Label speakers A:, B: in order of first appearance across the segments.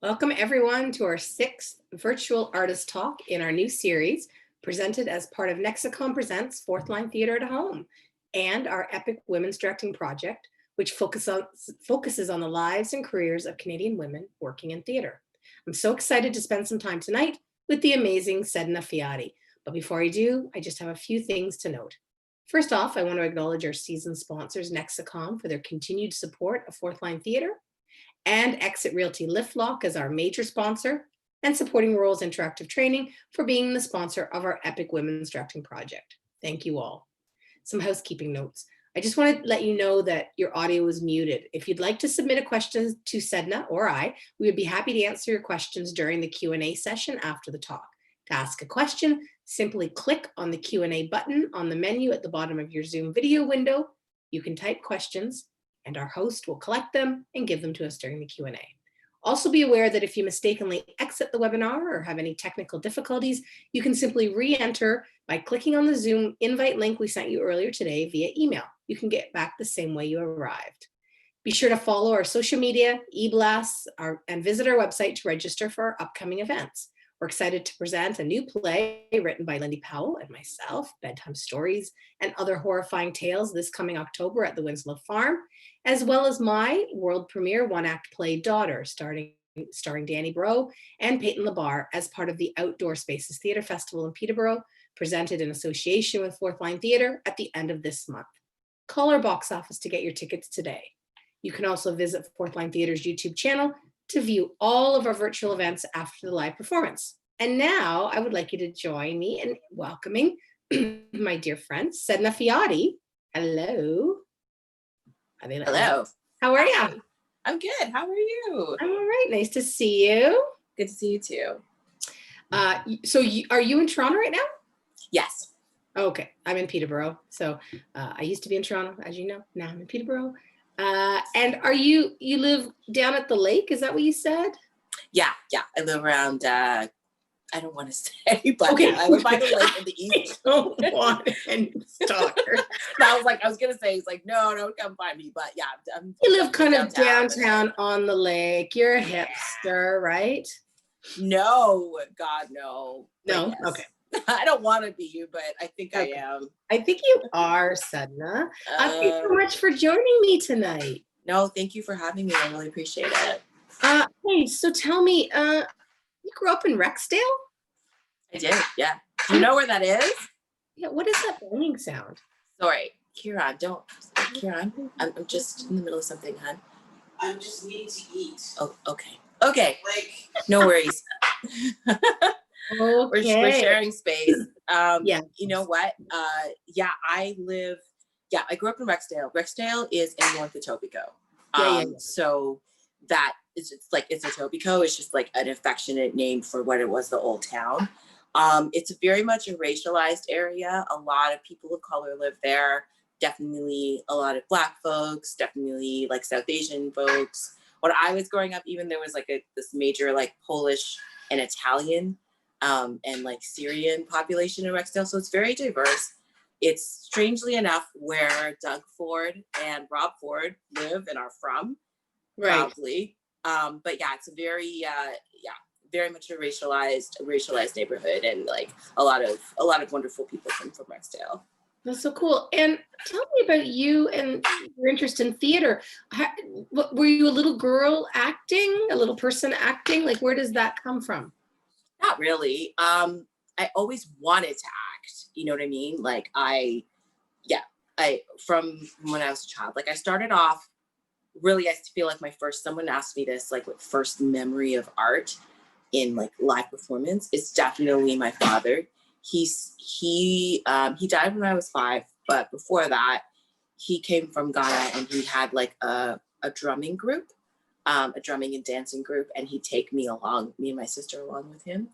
A: Welcome everyone to our 6th virtual artist talk in our new series, presented as part of Nexicom Presents Fourth Line Theater at Home and our epic women's directing project, which focuses on the lives and careers of Canadian women working in theater. I'm so excited to spend some time tonight with the amazing Sedina Fiati. But before I do, I just have a few things to note. First off, I want to acknowledge our season sponsors, Nexicom, for their continued support of Fourth Line Theater, and Exit Realty LiftLock as our major sponsor, and Supporting Roles Interactive Training for being the sponsor of our epic women's directing project. Thank you all. Some housekeeping notes. I just want to let you know that your audio is muted. If you'd like to submit a question to Sedina or I, we would be happy to answer your questions during the Q&A session after the talk. To ask a question, simply click on the Q&A button on the menu at the bottom of your Zoom video window. You can type questions and our host will collect them and give them to us during the Q&A. Also be aware that if you mistakenly exit the webinar or have any technical difficulties, you can simply re-enter by clicking on the Zoom invite link we sent you earlier today via email. You can get back the same way you arrived. Be sure to follow our social media, e-blasts, and visit our website to register for our upcoming events. We're excited to present a new play written by Lindy Powell and myself, Bedtime Stories and Other Horrifying Tales, this coming October at the Winslow Farm, as well as my world premiere one-act play Daughter, starring Danny Bro and Peyton Labar as part of the Outdoor Spaces Theatre Festival in Peterborough, presented in association with Fourth Line Theatre at the end of this month. Call our box office to get your tickets today. You can also visit Fourth Line Theatre's YouTube channel to view all of our virtual events after the live performance. And now I would like you to join me in welcoming my dear friend, Sedina Fiati. Hello.
B: Hello.
A: How are you?
B: I'm good. How are you?
A: I'm all right. Nice to see you.
B: Good to see you too.
A: Are you in Toronto right now?
B: Yes.
A: Okay. I'm in Peterborough. So I used to be in Toronto, as you know. Now I'm in Peterborough. And you live down at the lake? Is that what you said?
B: Yeah. I live around, I don't want to say, but
A: okay.
B: Yeah, I live by the lake in the east.
A: I don't want any stalker.
B: I was going to say, he's like, no, don't come find me. But yeah,
A: you live kind of downtown on the lake. You're a hipster, right?
B: No, God, no.
A: No?
B: Yes.
A: Okay.
B: I don't want to be, but I think I am.
A: I think you are, Sedina. Thank you so much for joining me tonight.
B: No, thank you for having me. I really appreciate it.
A: Hey, so tell me, you grew up in Rexdale?
B: I did, yeah. Do you know where that is?
A: Yeah, what is that banging sound?
B: Sorry, Kieran, I'm just in the middle of something, hon.
C: I'm just needing to eat.
B: Oh, okay. Like, no worries.
A: Okay.
B: We're sharing space.
A: Yeah.
B: You know what? I grew up in Rexdale. Rexdale is in North Etobicoke. So that is, it's Etobicoke. It's just like an affectionate name for what it was, the old town. It's very much a racialized area. A lot of people of color live there. Definitely a lot of Black folks, definitely like South Asian folks. When I was growing up, even there was like this major like Polish and Italian and like Syrian population in Rexdale. So it's very diverse. It's strangely enough where Doug Ford and Rob Ford live and are from, probably. But yeah, it's a very much a racialized neighborhood, and like a lot of wonderful people from Rexdale.
A: That's so cool. And tell me about you and your interest in theater. Were you a little girl acting, a little person acting? Like, where does that come from?
B: Not really. I always wanted to act. You know what I mean? Like from when I was a child, like I started off really, I feel like someone asked me this, like what first memory of art in like live performance is definitely my father. He died when I was 5, but before that, he came from Ghana and he had like a drumming group, a drumming and dancing group, and he'd take me and my sister along with him.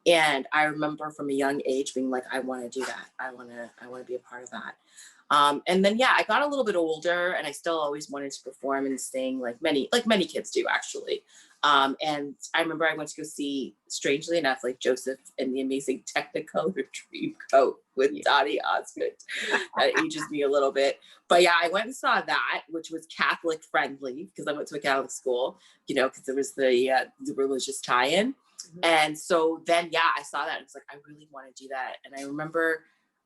B: And I remember from a young age being like, I want to do that. I want to be a part of that. And then, yeah, I got a little bit older and I still always wanted to perform and sing like many kids do actually. And I remember I went to go see, strangely enough, like Joseph and the Amazing Technicolor Dreamcoat with Dottie Osmond. That ages me a little bit. But yeah, I went and saw that, which was Catholic friendly because I went to a Catholic school, you know, because there was the religious tie-in. And so then, yeah, I saw that. And it's like, I really want to do that. And I remember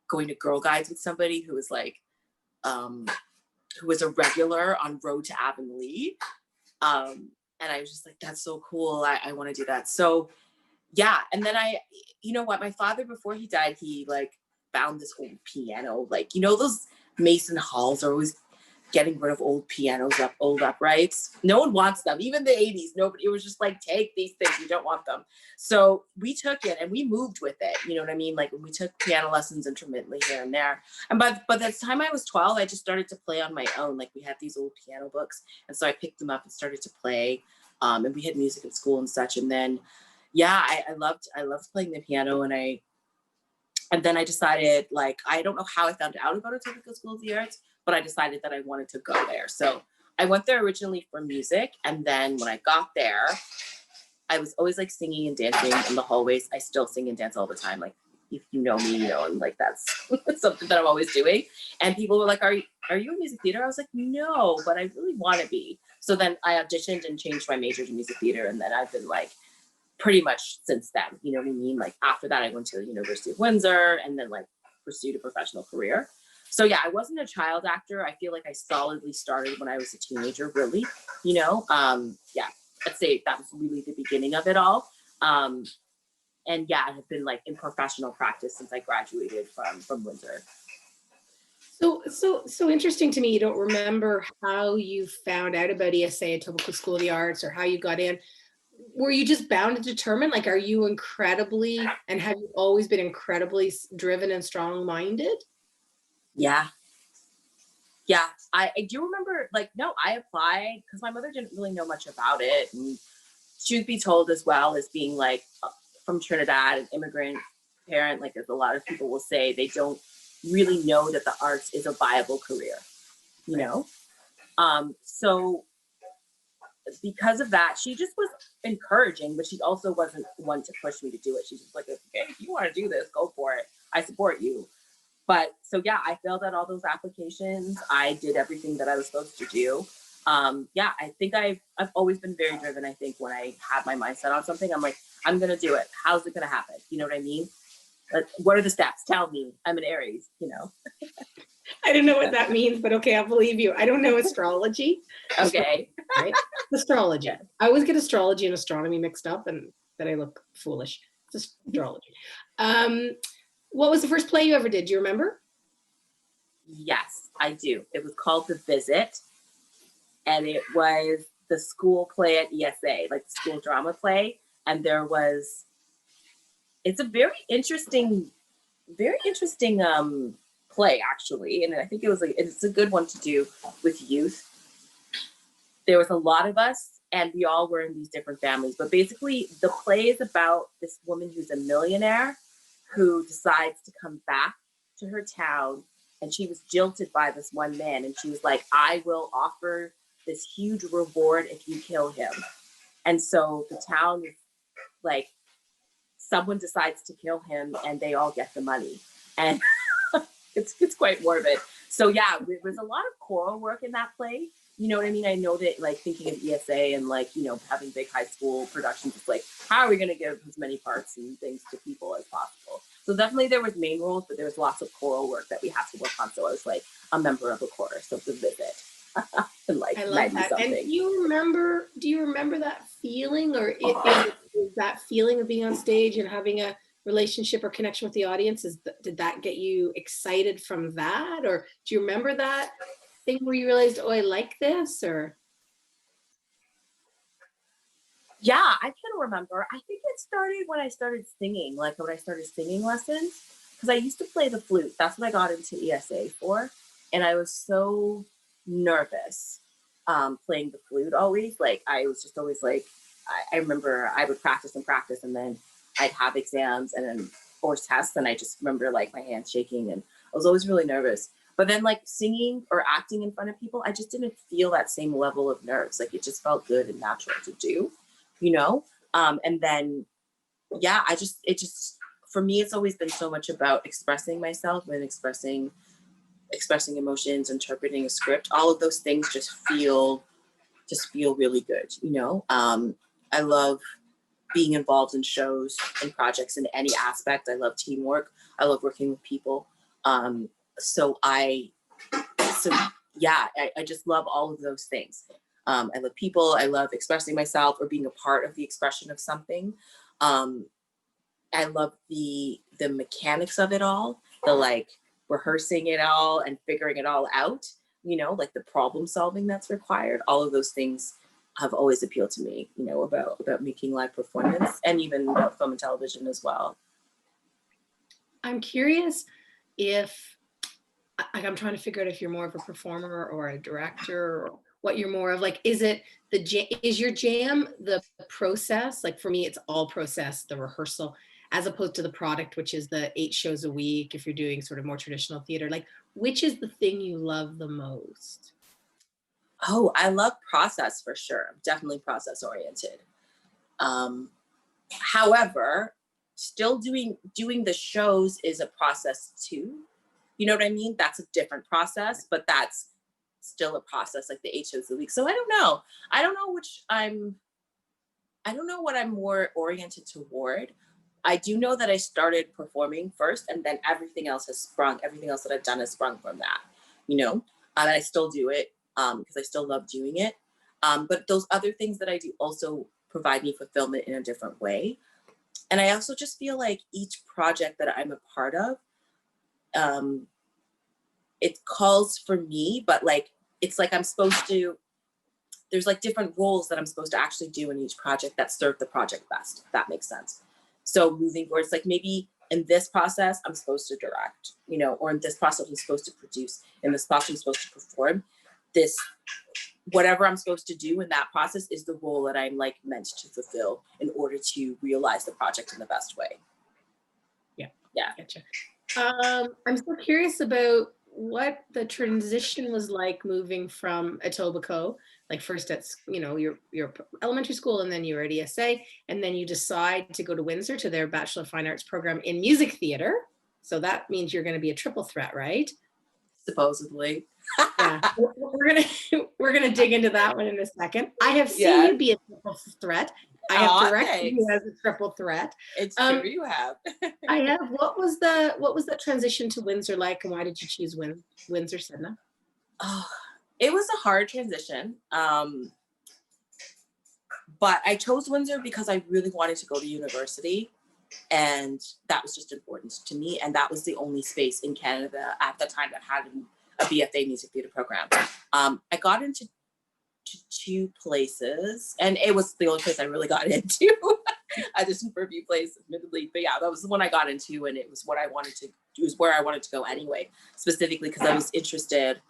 B: going to Girl Guides with somebody who was like, who was a regular on Road to Avonlea. And I was just like, that's so cool. I want to do that. So yeah. And then you know what, my father, before he died, he like found this old piano, like, you know, those Mason halls are always getting rid of old pianos, old uprights. No one wants them. Even the 80s, nobody, it was just like, take these things, you don't want them. So we took it and we moved with it. You know what I mean? Like we took piano lessons intermittently here and there. And by the time I was 12, I just started to play on my own. Like we had these old piano books. And so I picked them up and started to play. And we had music in school and such. And then, yeah, I loved playing the piano. And then I decided, like, I don't know how I found out about Etobicoke School of the Arts, but I decided that I wanted to go there. So I went there originally for music. And then when I got there, I was always like singing and dancing in the hallways. I still sing and dance all the time. Like if you know me, you know, and like that's something that I'm always doing. And people were like, are you in music theater? I was like, no, but I really want to be. So then I auditioned and changed my major to music theater. And then I've been like, pretty much since then, you know what I mean? Like after that, I went to the University of Windsor and then like pursued a professional career. So yeah, I wasn't a child actor. I feel like I solidly started when I was a teenager, really, you know? Yeah, I'd say that was really the beginning of it all. And yeah, I have been like in professional practice since I graduated from Windsor.
A: So interesting to me. You don't remember how you found out about ESA, Etobicoke School of the Arts, or how you got in. Were you just bound and determined? Like, are you incredibly, and have you always been incredibly driven and strong-minded?
B: Yeah. Yeah. I do remember, like, no, I applied because my mother didn't really know much about it. And truth be told, as well, as being like from Trinidad, an immigrant parent, like as a lot of people will say, they don't really know that the arts is a viable career, you know? So because of that, she just was encouraging, but she also wasn't one to push me to do it. She's just like, okay, if you want to do this, go for it. I support you. But so yeah, I filled out all those applications. I did everything that I was supposed to do. Yeah, I think I've always been very driven. I think when I have my mindset on something, I'm like, I'm gonna do it. How's it gonna happen? You know what I mean? Like, what are the steps? Tell me. I'm an Aries, you know.
A: I don't know what that means, but okay, I'll believe you. I don't know astrology.
B: Okay.
A: Right? Astrology. I always get astrology and astronomy mixed up, and that I look foolish. It's astrology. What was the first play you ever did? Do you remember?
B: Yes, I do. It was called The Visit, and it was the school play at ESA, like the school drama play. And it's a very interesting play actually, and I think it's a good one to do with youth. There was a lot of us, and we all were in these different families. But basically, the play is about this woman who's a millionaire who decides to come back to her town, and she was jilted by this one man, and she was like, I will offer this huge reward if you kill him. And so the town is like, someone decides to kill him and they all get the money. And it's quite morbid. So yeah, there was a lot of choral work in that play. You know what I mean? I know that, like, thinking of ESA and, like, you know, having big high school productions, it's like, how are we going to give as many parts and things to people as possible? So definitely there was main roles, but there was lots of choral work that we had to work on. So I was like a member of the chorus of The Visit. And like,
A: I love that.
B: something.
A: And do you remember that feeling, or is that feeling of being on stage and having a relationship or connection with the audience? Did that get you excited from that? Or do you remember that thing where you realized, oh, I like this? Or
B: Yeah, I can remember. I think it started when I started singing, like when I started singing lessons, because I used to play the flute. That's what I got into ESA for. And I was so nervous playing the flute always. Like, I was just always like, I remember I would practice and practice. And then I'd have exams and then or tests, and I just remember like my hands shaking, and I was always really nervous. But then like singing or acting in front of people, I just didn't feel that same level of nerves. Like it just felt good and natural to do, you know? And then, yeah, it just, for me, it's always been so much about expressing myself and expressing emotions, interpreting a script. All of those things just feel really good, you know? I love being involved in shows and projects in any aspect. I love teamwork. I love working with people. So yeah, I just love all of those things. I love people. I love expressing myself or being a part of the expression of something. I love the mechanics of it all, the like rehearsing it all and figuring it all out, you know, like the problem solving that's required. All of those things have always appealed to me, you know, about making live performance and even about film and television as well.
A: I'm curious if, like, I'm trying to figure out if you're more of a performer or a director, or what you're more of. Like, is your jam the process? Like for me, it's all process, the rehearsal, as opposed to the product, which is the 8 shows a week. If you're doing sort of more traditional theater, like which is the thing you love the most?
B: Oh, I love process for sure. I'm definitely process oriented. However, still doing the shows is a process too. You know what I mean? That's a different process, but that's still a process, like the 8 shows a week. So I don't know. I don't know what I'm more oriented toward. I do know that I started performing first, and then everything else that I've done has sprung from that, you know? And I still do it because I still love doing it. But those other things that I do also provide me fulfillment in a different way. And I also just feel like each project that I'm a part of, it calls for me, but like, it's like there's like different roles that I'm supposed to actually do in each project that serve the project best, if that makes sense. So moving forward, it's like maybe in this process, I'm supposed to direct, you know, or in this process, I'm supposed to produce, in this process, I'm supposed to perform. Whatever I'm supposed to do in that process is the role that I'm like meant to fulfill in order to realize the project in the best way. Yeah.
A: Gotcha. I'm so curious about what the transition was like moving from Etobicoke, like first at, you know, your elementary school, and then you were at ESA, and then you decide to go to Windsor to their Bachelor of Fine Arts program in music theater. So that means you're going to be a triple threat, right?
B: Supposedly.
A: Yeah, we're gonna dig into that one in a second. I have seen you be a triple threat. I have directed you as a triple threat.
B: It's true, you have.
A: I have. What was the transition to Windsor like, and why did you choose Windsor, Sedina?
B: Oh, it was a hard transition. But I chose Windsor because I really wanted to go to university, and that was just important to me. And that was the only space in Canada at the time that had a BFA music theater program. I got into 2 places, and it was the only place I really got into. I did super a few places, admittedly, but yeah, that was the one I got into, and it was what I wanted to do. It was where I wanted to go anyway, specifically because I was interested,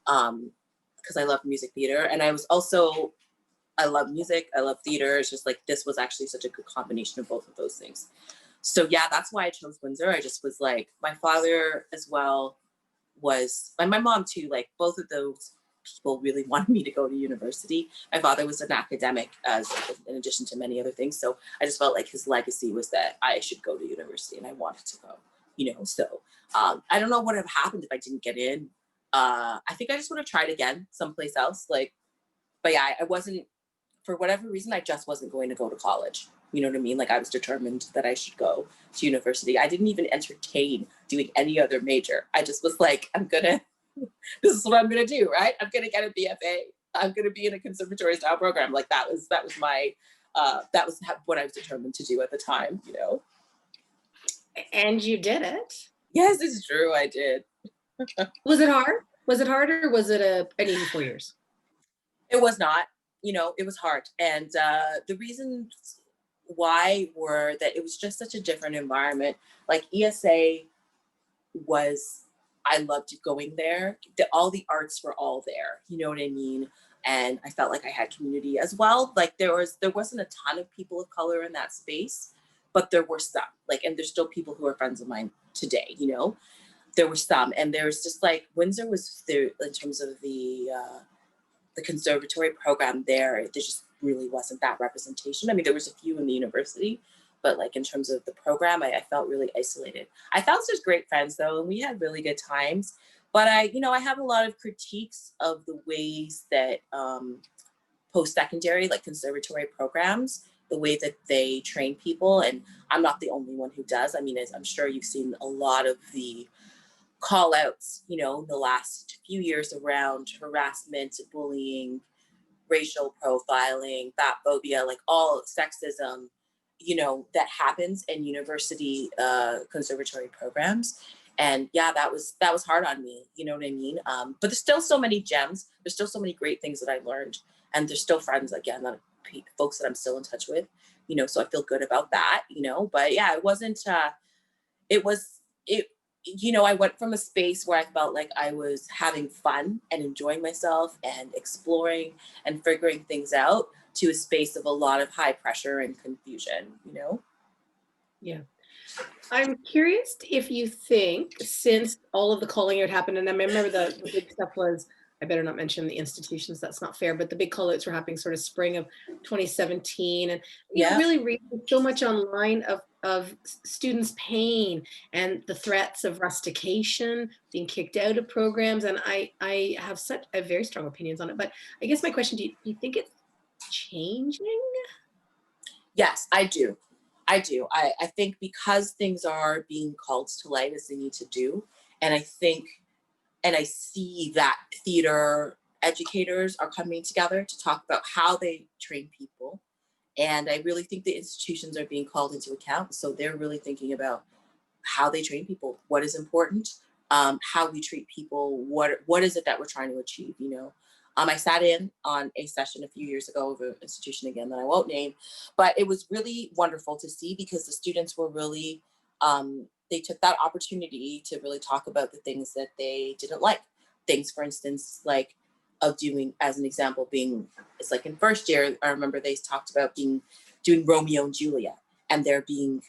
B: because I love music theater, and I love music, I love theater. It's just like this was actually such a good combination of both of those things. So yeah, that's why I chose Windsor. I just was like, my father as well and my mom too, like both of those people really wanted me to go to university. My father was an academic in addition to many other things. So I just felt like his legacy was that I should go to university, and I wanted to go, you know? So I don't know what would have happened if I didn't get in. I think I just would have tried again someplace else. But yeah, I wasn't, for whatever reason, I just wasn't going to go to college. You know what I mean? Like I was determined that I should go to university. I didn't even entertain doing any other major. I just was like, this is what I'm gonna do, right? I'm gonna get a BFA. I'm gonna be in a conservatory style program. Like that was my, what I was determined to do at the time, you know?
A: And you did it.
B: Yes, it's true, I did.
A: Was it hard? Was it hard, or was it an easy 4 years?
B: It was not, you know, it was hard. And the reasons why were that it was just such a different environment. Like ESA I loved going there. All the arts were all there, you know what I mean? And I felt like I had community as well. Like there wasn't a ton of people of color in that space. but there were some, like, and there's still people who are friends of mine today, you know, there were some, and there's just like, Windsor was there in terms of the conservatory program there just really wasn't that representation. I mean, there was a few in the university, but like in terms of the program, I felt really isolated. I found such great friends though, and we had really good times. But I have a lot of critiques of the ways that post-secondary, like conservatory programs, the way that they train people. And I'm not the only one who does. I mean, as I'm sure you've seen a lot of the call outs, in the last few years around harassment, bullying, racial profiling, fat phobia, like all sexism, that happens in university conservatory programs. And yeah, that was hard on me. You know what I mean? But there's still so many gems. There's still so many great things that I learned, and there's still friends again, that folks that I'm still in touch with. So I feel good about that. But yeah, it wasn't. I went from a space where I felt like I was having fun and enjoying myself and exploring and figuring things out, to a space of a lot of high pressure and confusion.
A: Yeah. I'm curious if you think, since all of the calling out happened, and I remember the big stuff was, I better not mention the institutions, that's not fair, but the big call outs were happening sort of spring of 2017. And really reading so much online of students' pain and the threats of rustication, being kicked out of programs. And I have very strong opinions on it. But I guess my question, do you think it's changing?
B: Yes, I do. I think because things are being called to light as they need to do, and I see that theater educators are coming together to talk about how they train people. And I really think the institutions are being called into account. So they're really thinking about how they train people, what is important, how we treat people, what is it that we're trying to achieve, I sat in on a session a few years ago of an institution, again, that I won't name, but it was really wonderful to see, because the students were really, they took that opportunity to really talk about the things that they didn't like. Things, for instance, like of doing, as an example, it's like in first year, I remember they talked about doing Romeo and Juliet, and there being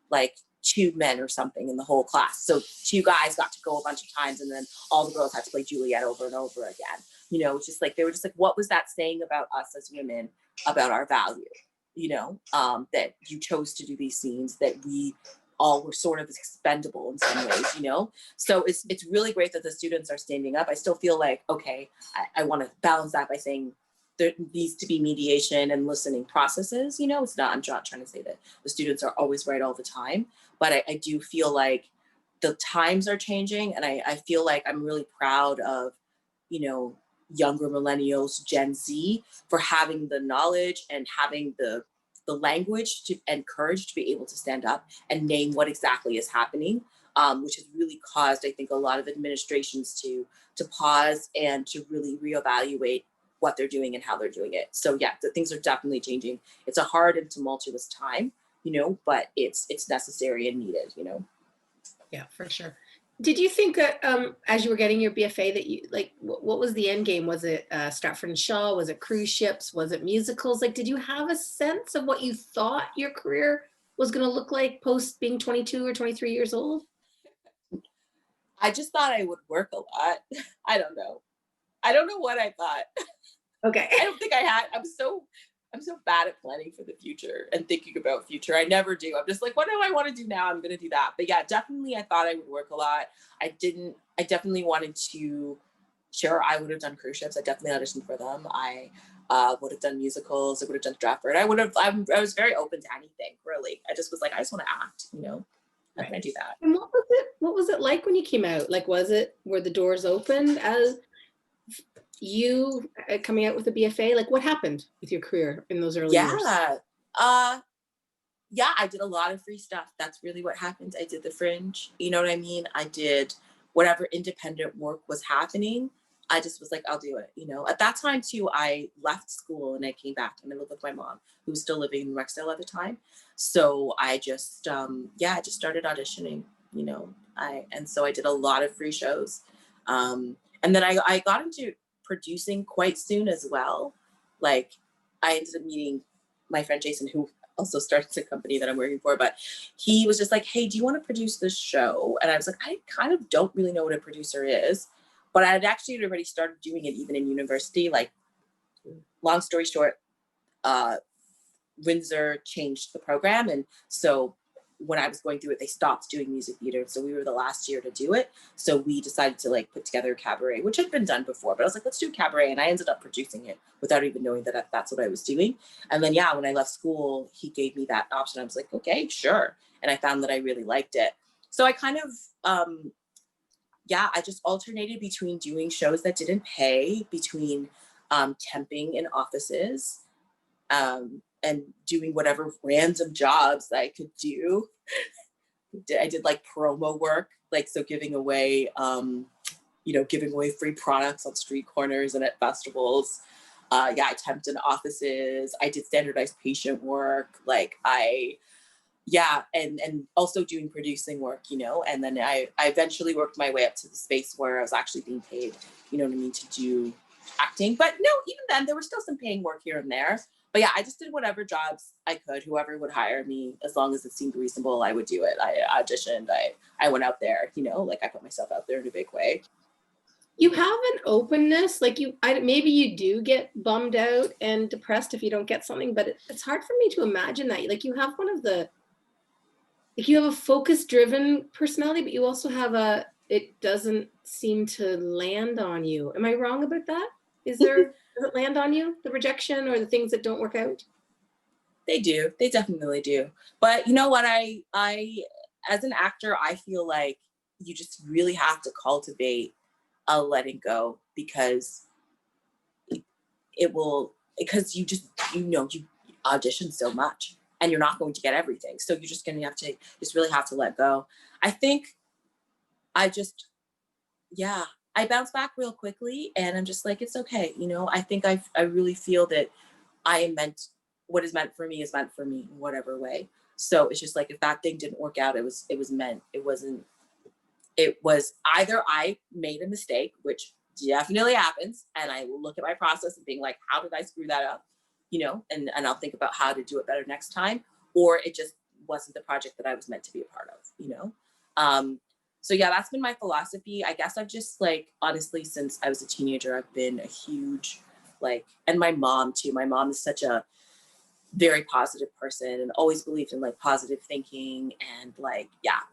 B: like 2 men or something in the whole class. So 2 guys got to go a bunch of times, and then all the girls had to play Juliet over and over again. It's just like, they were just like, what was that saying about us as women, about our value? That you chose to do these scenes, that we all were sort of expendable in some ways, So it's really great that the students are standing up. I still feel like, okay, I want to balance that by saying there needs to be mediation and listening processes. I'm not trying to say that the students are always right all the time, but I do feel like the times are changing, and I feel like I'm really proud of, younger millennials, Gen Z, for having the knowledge and having the language and courage to be able to stand up and name what exactly is happening, which has really caused, I think, a lot of administrations to pause and to really reevaluate what they're doing and how they're doing it. So yeah, the things are definitely changing. It's a hard and tumultuous time, but it's necessary and needed,
A: Yeah, for sure. Did you think that as you were getting your BFA that you like, what was the end game? Was it Stratford and Shaw? Was it cruise ships? Was it musicals? Like, did you have a sense of what you thought your career was going to look like post being 22 or 23 years old?
B: I just thought I would work a lot. I don't know. I don't know what I thought.
A: Okay.
B: I don't think I had. I'm so bad at planning for the future and thinking about future. I never do. I'm just like, what do I want to do now? I'm going to do that. But yeah, definitely I thought I would work a lot. I definitely wanted to, sure, I would have done cruise ships. I definitely auditioned for them. I would have done musicals. I would have done Stratford. I was very open to anything, really. I just was like, I just want to act, How can I do that?
A: And what was it like when you came out? Like, were the doors open as you coming out with a BFA? Like, what happened with your career in those early years?
B: Yeah, I did a lot of free stuff. That's really what happened. I did the Fringe, you know what I mean? I did whatever independent work was happening. I just was like, I'll do it, At that time too, I left school and I came back and I lived with my mom, who was still living in Rexdale at the time. So I just, I just started auditioning, and so I did a lot of free shows. And then I got into producing quite soon as well. Like, I ended up meeting my friend Jason, who also starts a company that I'm working for, but he was just like, hey, do you want to produce this show? And I was like, I kind of don't really know what a producer is, but I had actually already started doing it even in university. Like, long story short, Windsor changed the program. And so when I was going through it, they stopped doing music theater. So we were the last year to do it. So we decided to like put together a cabaret, which had been done before, but I was like, let's do a cabaret. And I ended up producing it without even knowing that that's what I was doing. And then, yeah, when I left school, he gave me that option. I was like, okay, sure. And I found that I really liked it. So I kind of, I just alternated between doing shows that didn't pay, between temping in offices, and doing whatever random jobs that I could do. I did like promo work, like, so giving away, giving away free products on street corners and at festivals. I temped in offices. I did standardized patient work. And also doing producing work, and then I eventually worked my way up to the space where I was actually being paid, to do acting. But no, even then there was still some paying work here and there. But yeah, I just did whatever jobs I could, whoever would hire me, as long as it seemed reasonable, I would do it. I auditioned, I went out there, I put myself out there in a big way.
A: You have an openness, maybe you do get bummed out and depressed if you don't get something, but it's hard for me to imagine that. You have you have a focus-driven personality, but you also have it doesn't seem to land on you. Am I wrong about that? Does it land on you, the rejection or the things that don't work out?
B: They do. They definitely do. But you know what? I as an actor, I feel like you just really have to cultivate a letting go, because you audition so much and you're not going to get everything. So you're just going to have to really have to let go. I think I bounce back real quickly, and I'm just like, it's okay. I think I really feel that what is meant for me is meant for me in whatever way. So it's just like, if that thing didn't work out, it was meant. It was either I made a mistake, which definitely happens, and I will look at my process and being like, how did I screw that up? And I'll think about how to do it better next time, or it just wasn't the project that I was meant to be a part of, So yeah, that's been my philosophy. I guess I've just honestly, since I was a teenager, I've been a huge, and my mom too. My mom is such a very positive person and always believed in positive thinking and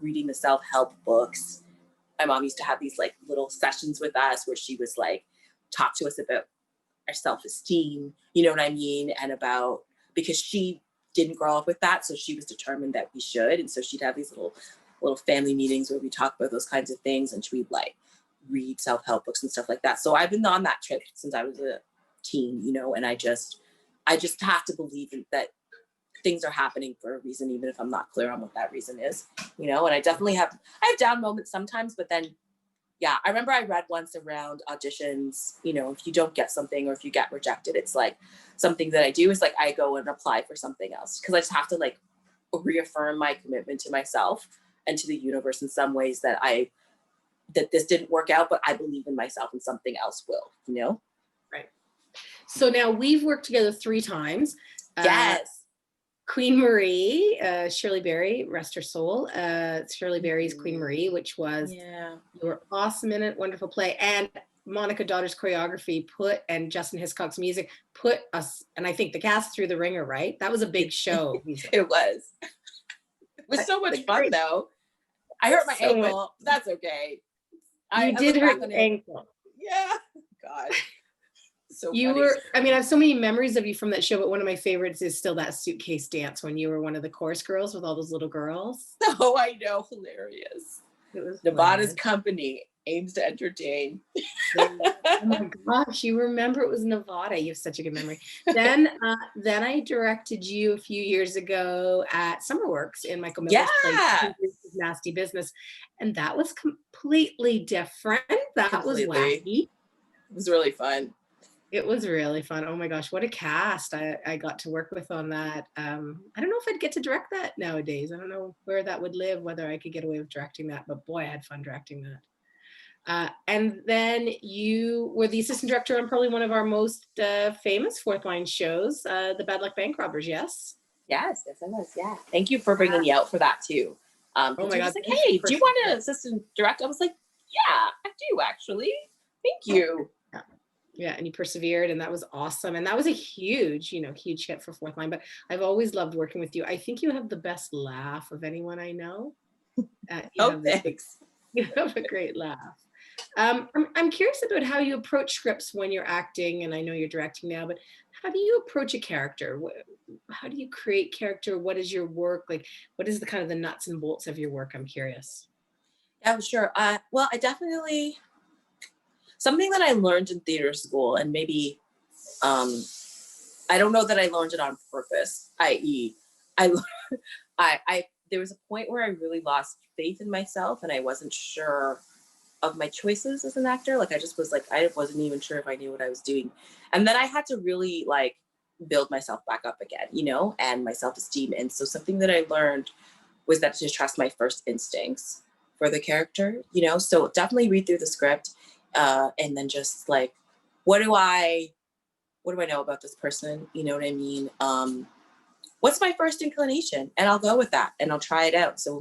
B: reading the self-help books. My mom used to have these little sessions with us where she was talk to us about our self-esteem, you know what I mean? And because she didn't grow up with that, so she was determined that we should. And so she'd have these little family meetings where we talk about those kinds of things, and we'd read self-help books and stuff like that. So I've been on that trip since I was a teen, and I just have to believe that things are happening for a reason, even if I'm not clear on what that reason is, and I definitely I have down moments sometimes, but then, yeah, I remember I read once around auditions, if you don't get something or if you get rejected, it's something that I do is I go and apply for something else, because I just have to reaffirm my commitment to myself and to the universe in some ways that this didn't work out, but I believe in myself and something else will,
A: Right. So now we've worked together 3 times.
B: Yes.
A: Queen Marie, Shirley Berry, rest her soul. Shirley Berry's Queen Marie, which was, you were awesome in it, wonderful play. And Monica Daughter's choreography and Justin Hiscock's music put us, and I think the cast, through the ringer, right? That was a big show.
B: It was. It was so much fun, though. I hurt my ankle. That's okay.
A: You did hurt your ankle.
B: Yeah. God. So
A: I have so many memories of you from that show, but one of my favorites is still that suitcase dance when you were one of the chorus girls with all those little girls.
B: Oh, I know. Hilarious. It was Nevada's company aims to entertain.
A: Oh my gosh, you remember it was Nevada. You have such a good memory. Then I directed you a few years ago at Summerworks in Michael Miller's play, Nasty Business. And that was completely different. That was wacky.
B: It was really fun.
A: It was really fun. Oh my gosh, what a cast I got to work with on that. I don't know if I'd get to direct that nowadays. I don't know where that would live, whether I could get away with directing that, but boy, I had fun directing that. And then you were the assistant director on probably one of our most famous fourth line shows, The Bad Luck Bank Robbers, yes?
B: Yes, yes, I was. Yeah. Thank you for bringing me out for that too.
A: Oh
B: Because
A: my
B: you're
A: God.
B: just like,
A: Thank you
B: hey,
A: for
B: do you want to assistant direct? I was like, yeah, I do actually. Thank you.
A: Yeah, and you persevered, and that was awesome. And that was a huge, huge hit for Fourth Line. But I've always loved working with you. I think you have the best laugh of anyone I know. You
B: Oh,
A: have this,
B: thanks.
A: you have a great laugh. I'm curious about how you approach scripts when you're acting, and I know you're directing now, but how do you approach a character? How do you create character? What is your work like? What is the kind of the nuts and bolts of your work? I'm curious.
B: Yeah, sure. Well, I definitely something that I learned in theater school, and maybe um, I don't know that I learned it on purpose. I.e., I, I there was a point where I really lost faith in myself, and I wasn't sure of my choices as an actor. Like I just was like, I wasn't even sure if I knew what I was doing. And then I had to really like build myself back up again, and my self-esteem. And so something that I learned was that to trust my first instincts for the character, so definitely read through the script, and then just like, what do I know about this person? You know what I mean? What's my first inclination? And I'll go with that and I'll try it out. So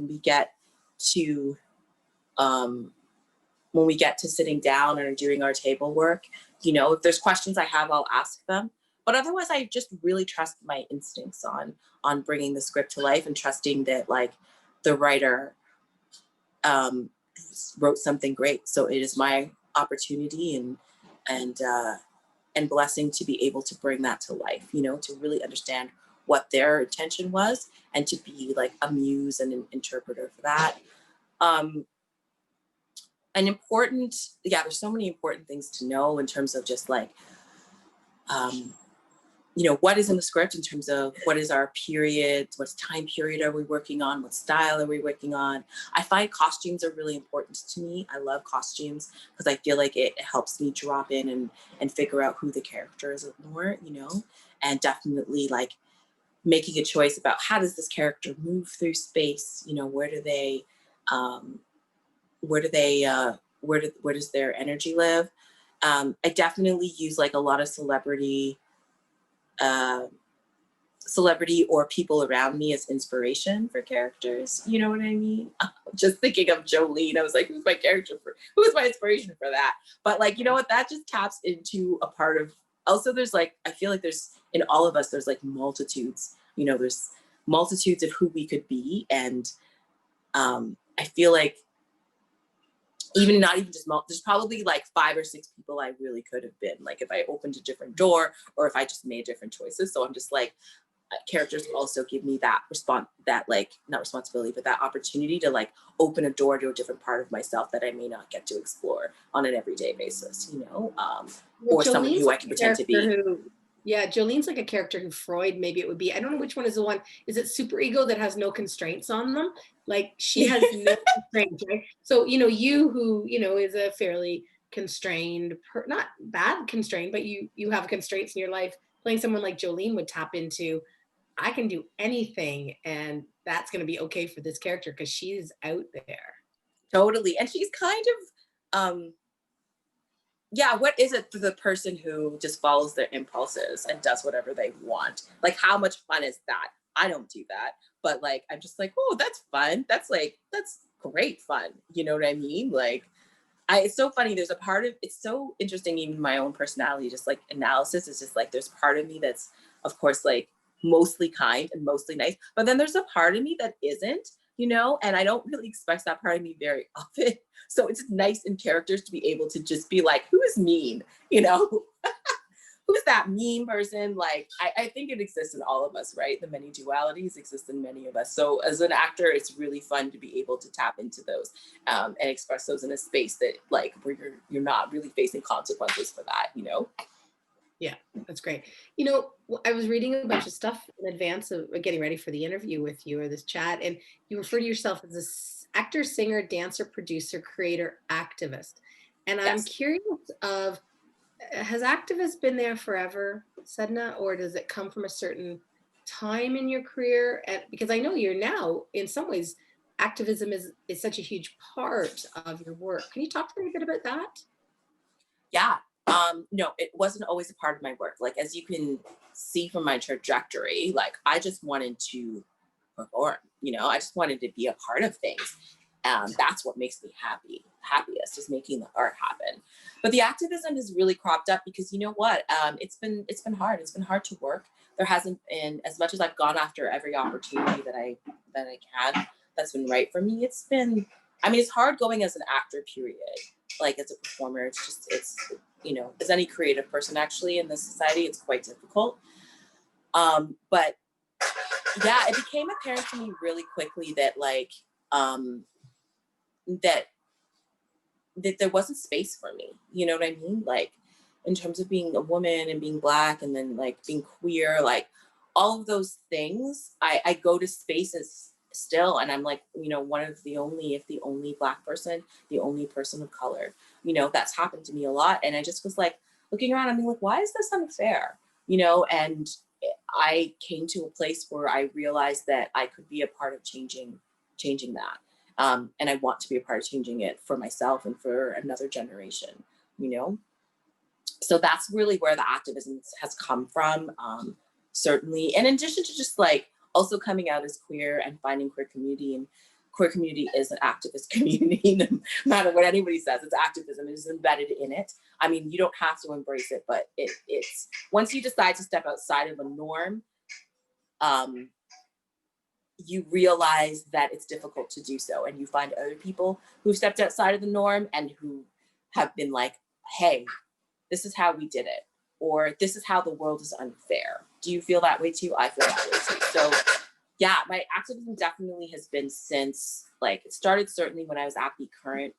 B: to um, when we get to sitting down and doing our table work, if there's questions I have, I'll ask them. But otherwise, I just really trust my instincts on bringing the script to life and trusting that like the writer wrote something great. So it is my opportunity and blessing to be able to bring that to life. To really understand what their intention was and to be like a muse and an interpreter for that. Um, there's so many important things to know in terms of just like, what is in the script in terms of what is our period, what time period are we working on, what style are we working on. I find costumes are really important to me. I love costumes because I feel like it helps me drop in and figure out who the character is more, and definitely like making a choice about how does this character move through space, where do they where do they where does their energy live. I definitely use like a lot of uh, celebrity or people around me as inspiration for characters. You know what I mean? Just thinking of Jolene, I was like, who's my inspiration for that? But like, you know what? That just taps into a part of, also there's like, I feel like there's, in all of us, there's like multitudes, there's multitudes of who we could be. And I feel like not even just there's probably like 5 or 6 people I really could have been, like if I opened a different door or if I just made different choices. So I'm just like, characters also give me that not responsibility, but that opportunity to like open a door to a different part of myself that I may not get to explore on an everyday basis, or someone who I can pretend to be.
A: Jolene's like a character who Freud, maybe it would be, I don't know which one is the one, is it superego that has no constraints on them? Like she has no constraints, right? So, you who, is a fairly constrained, not bad constrained, but you have constraints in your life, playing someone like Jolene would tap into, I can do anything and that's going to be okay for this character because she's out there.
B: Totally. And she's kind of, what is it for the person who just follows their impulses and does whatever they want? Like, how much fun is that? I don't do that. But like, I'm just like, oh, that's fun. That's great fun. You know what I mean? Like, it's so funny. There's a part of, it's so interesting, even my own personality, just like analysis is just like, there's part of me that's, of course, like mostly kind and mostly nice. But then there's a part of me that isn't, and I don't really express that part of me very often. So it's nice in characters to be able to just be like, who is mean? Who's that mean person? Like, I think it exists in all of us, right? The many dualities exist in many of us. So as an actor, it's really fun to be able to tap into those and express those in a space that like where you're not really facing consequences for that,
A: Yeah, that's great. I was reading a bunch of stuff in advance of getting ready for the interview with you or this chat, and you refer to yourself as a actor, singer, dancer, producer, creator, activist. And I'm curious of, has activist been there forever, Sedina, or does it come from a certain time in your career? And because I know you're now, in some ways, activism is such a huge part of your work. Can you talk to me a bit about that?
B: Yeah. No, it wasn't always a part of my work. Like, as you can see from my trajectory, like I just wanted to perform, I just wanted to be a part of things. That's what makes me happiest is making the art happen. But the activism has really cropped up because you know what? It's been hard. It's been hard to work. There hasn't been, as much as I've gone after every opportunity that I can, that's been right for me. It's been, I mean, it's hard going as an actor, period. Like as a performer, it's as any creative person actually in this society, it's quite difficult. But yeah, it became apparent to me really quickly that like that there wasn't space for me. You know what I mean? Like in terms of being a woman and being Black and then like being queer, like all of those things, I go to spaces still and I'm like, one of the only, if the only Black person, the only person of color, that's happened to me a lot. And I just was like looking around, I'm like, why is this unfair? And I came to a place where I realized that I could be a part of changing that. And I want to be a part of changing it for myself and for another generation, So that's really where the activism has come from, certainly. And in addition to just like also coming out as queer and finding queer community, and queer community is an activist community, no matter what anybody says, it's activism, it is embedded in it. I mean, you don't have to embrace it, but it's once you decide to step outside of a norm, you realize that it's difficult to do so. And you find other people who've stepped outside of the norm and who have been like, hey, this is how we did it. Or this is how the world is unfair. Do you feel that way too? I feel that way too. So yeah, my activism definitely has been since, like, it started certainly when I was at the current,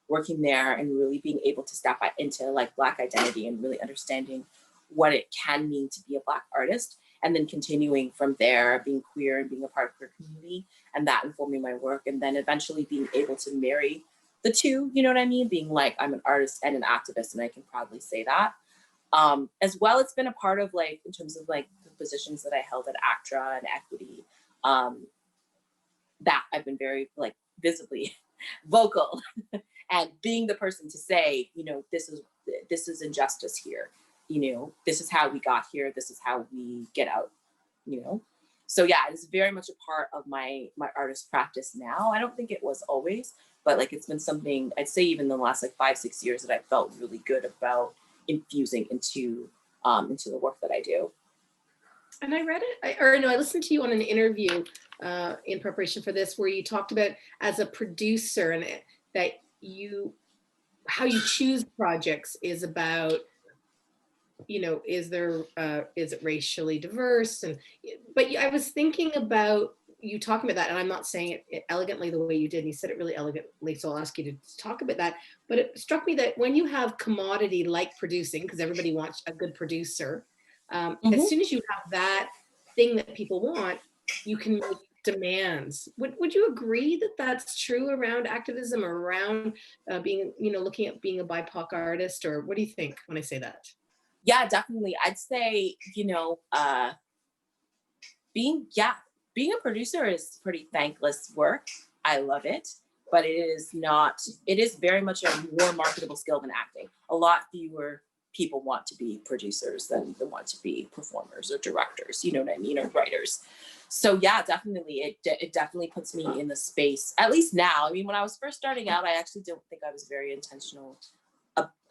B: working there and really being able to step into like Black identity and really understanding what it can mean to be a Black artist. And then continuing from there, being queer and being a part of queer community and that informing my work. And then eventually being able to marry the two, you know what I mean? Being like, I'm an artist and an activist, and I can proudly say that. As well, it's been a part of like, in terms of like the positions that I held at ACTRA and Equity, that I've been very like visibly vocal and being the person to say, this is injustice here. This is how we got here. This is how we get out, So yeah, it's very much a part of my artist practice now. I don't think it was always, but like it's been something I'd say even in the last like 5-6 years that I felt really good about infusing into the work that I do.
A: And I read it, I listened to you on an interview in preparation for this, where you talked about as a producer and that how you choose projects is about, is it racially diverse? But I was thinking about you talking about that, and I'm not saying it elegantly the way you did, and you said it really elegantly, so I'll ask you to talk about that. But it struck me that when you have commodity like producing, because everybody wants a good producer, as soon as you have that thing that people want, you can make demands. Would you agree that that's true around activism or around being, looking at being a BIPOC artist? Or what do you think when I say that?
B: Yeah, definitely. I'd say, being a producer is pretty thankless work. I love it, but it is very much a more marketable skill than acting. A lot fewer people want to be producers than they want to be performers or directors, you know what I mean, or writers. So yeah, definitely, it definitely puts me in the space, at least now. I mean, when I was first starting out, I actually don't think I was very intentional.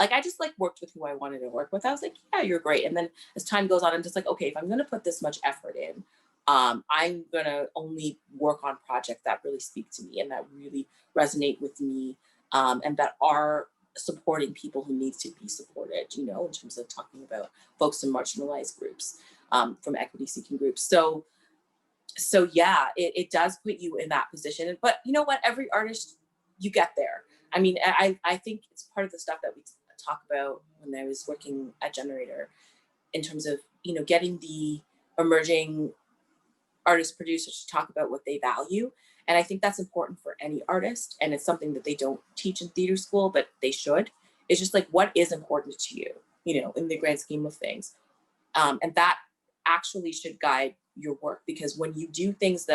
B: Like I just like worked with who I wanted to work with. I was like, yeah, you're great. And then as time goes on, I'm just like, okay, if I'm going to put this much effort in, I'm going to only work on projects that really speak to me and that really resonate with me, and that are supporting people who need to be supported, in terms of talking about folks in marginalized groups, from equity seeking groups. So yeah, it does put you in that position. But you know what, every artist, you get there. I mean, I think it's part of the stuff that we talk about when I was working at Generator, in terms of, getting the emerging artist producers to talk about what they value. And I think that's important for any artist. And it's something that they don't teach in theater school, but they should. It's just like, what is important to you, in the grand scheme of things. And that actually should guide your work, because when you do things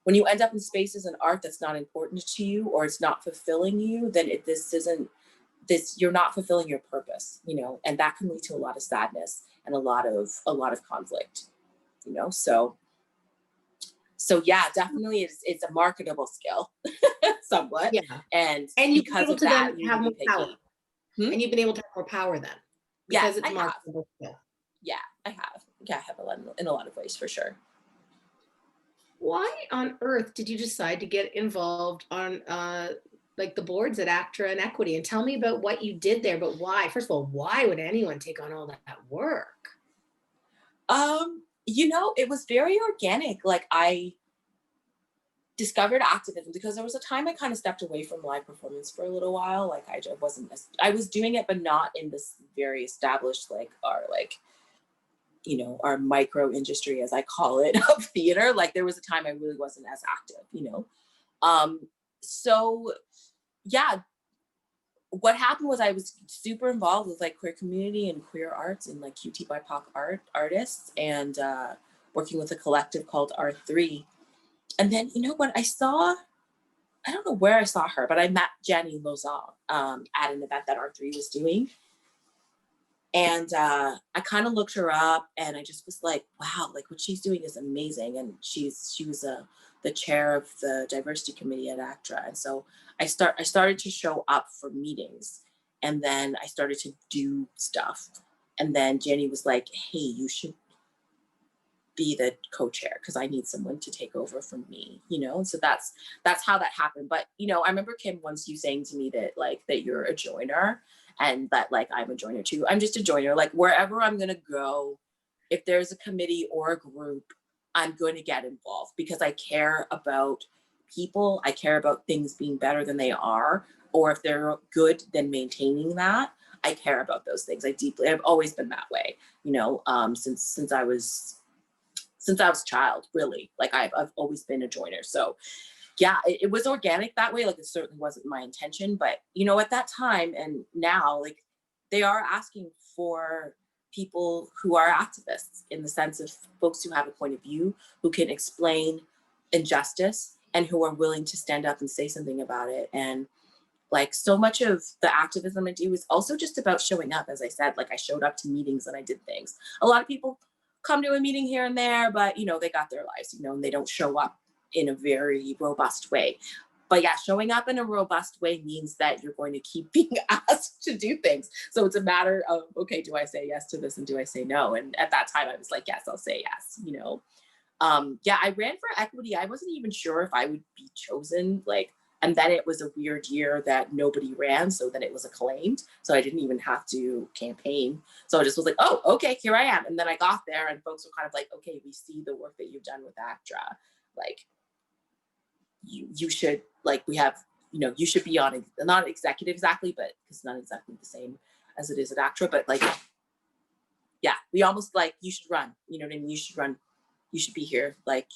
B: when you end up in spaces in art that's not important to you, or it's not fulfilling you, then this isn't you're not fulfilling your purpose, you know, and that can lead to a lot of sadness and a lot of conflict, you know. So yeah, definitely it's a marketable skill somewhat.
A: Yeah.
B: And
A: And you've been
B: because
A: able
B: of
A: to
B: that,
A: then
B: you need
A: have
B: to
A: more
B: be
A: power.
B: picky. Hmm?
A: And you've been able to have more power then
B: Yeah,
A: because it's
B: I have.
A: marketable skill.
B: Yeah, I have. Yeah, I have in a lot of ways for sure.
A: Why on earth did you decide to get involved on like the boards at ACTRA and Equity? And tell me about what you did there, but why? First of all, why would anyone take on all that work?
B: You know, it was very organic. Like I discovered activism because there was a time I kind of stepped away from live performance for a little while. Like I was doing it, but not in this very established, like you know, our micro industry, as I call it, of theater. Like there was a time I really wasn't as active, you know. So yeah, what happened was I was super involved with like queer community and queer arts and like QT BIPOC artists, and working with a collective called R3. And then, you know what, I don't know where I saw her, but I met Jenny Lozal at an event that R3 was doing. And I kind of looked her up and I just was like, wow, like what she's doing is amazing. And she was the chair of the diversity committee at ACTRA. And so I started to show up for meetings, and then I started to do stuff. And then Jenny was like, hey, you should be the co-chair because I need someone to take over from me, you know? And so that's how that happened. But, you know, I remember Kim once you saying to me that like, that you're a joiner, and that like, I'm a joiner too. I'm just a joiner. Like wherever I'm going to go, if there's a committee or a group, I'm going to get involved because I care about people. I care about things being better than they are, or if they're good, then maintaining that. I care about those things. I've always been that way, you know, since I was a child, really. Like I've always been a joiner. So yeah, it was organic that way. Like it certainly wasn't my intention, but you know, at that time and now, like they are asking for people who are activists in the sense of folks who have a point of view, who can explain injustice and who are willing to stand up and say something about it. And like so much of the activism I do is also just about showing up. As I said, like I showed up to meetings and I did things. A lot of people come to a meeting here and there, but you know, they got their lives, you know, and they don't show up in a very robust way. But yeah, showing up in a robust way means that you're going to keep being asked to do things. So it's a matter of, okay, do I say yes to this and do I say no? And at that time I was like, yes, I'll say yes, you know. Yeah, I ran for equity. I wasn't even sure if I would be chosen, like, and then it was a weird year that nobody ran, so then it was acclaimed. So I didn't even have to campaign. So I just was like, oh, okay, here I am. And then I got there and folks were kind of like, okay, we see the work that you've done with ACTRA. Like, you should, like, we have, you know, you should be on, not executive exactly, but it's not exactly the same as it is at ACTRA, but like, yeah, we almost like, you should run, you know what I mean? You should run, you should be here. Like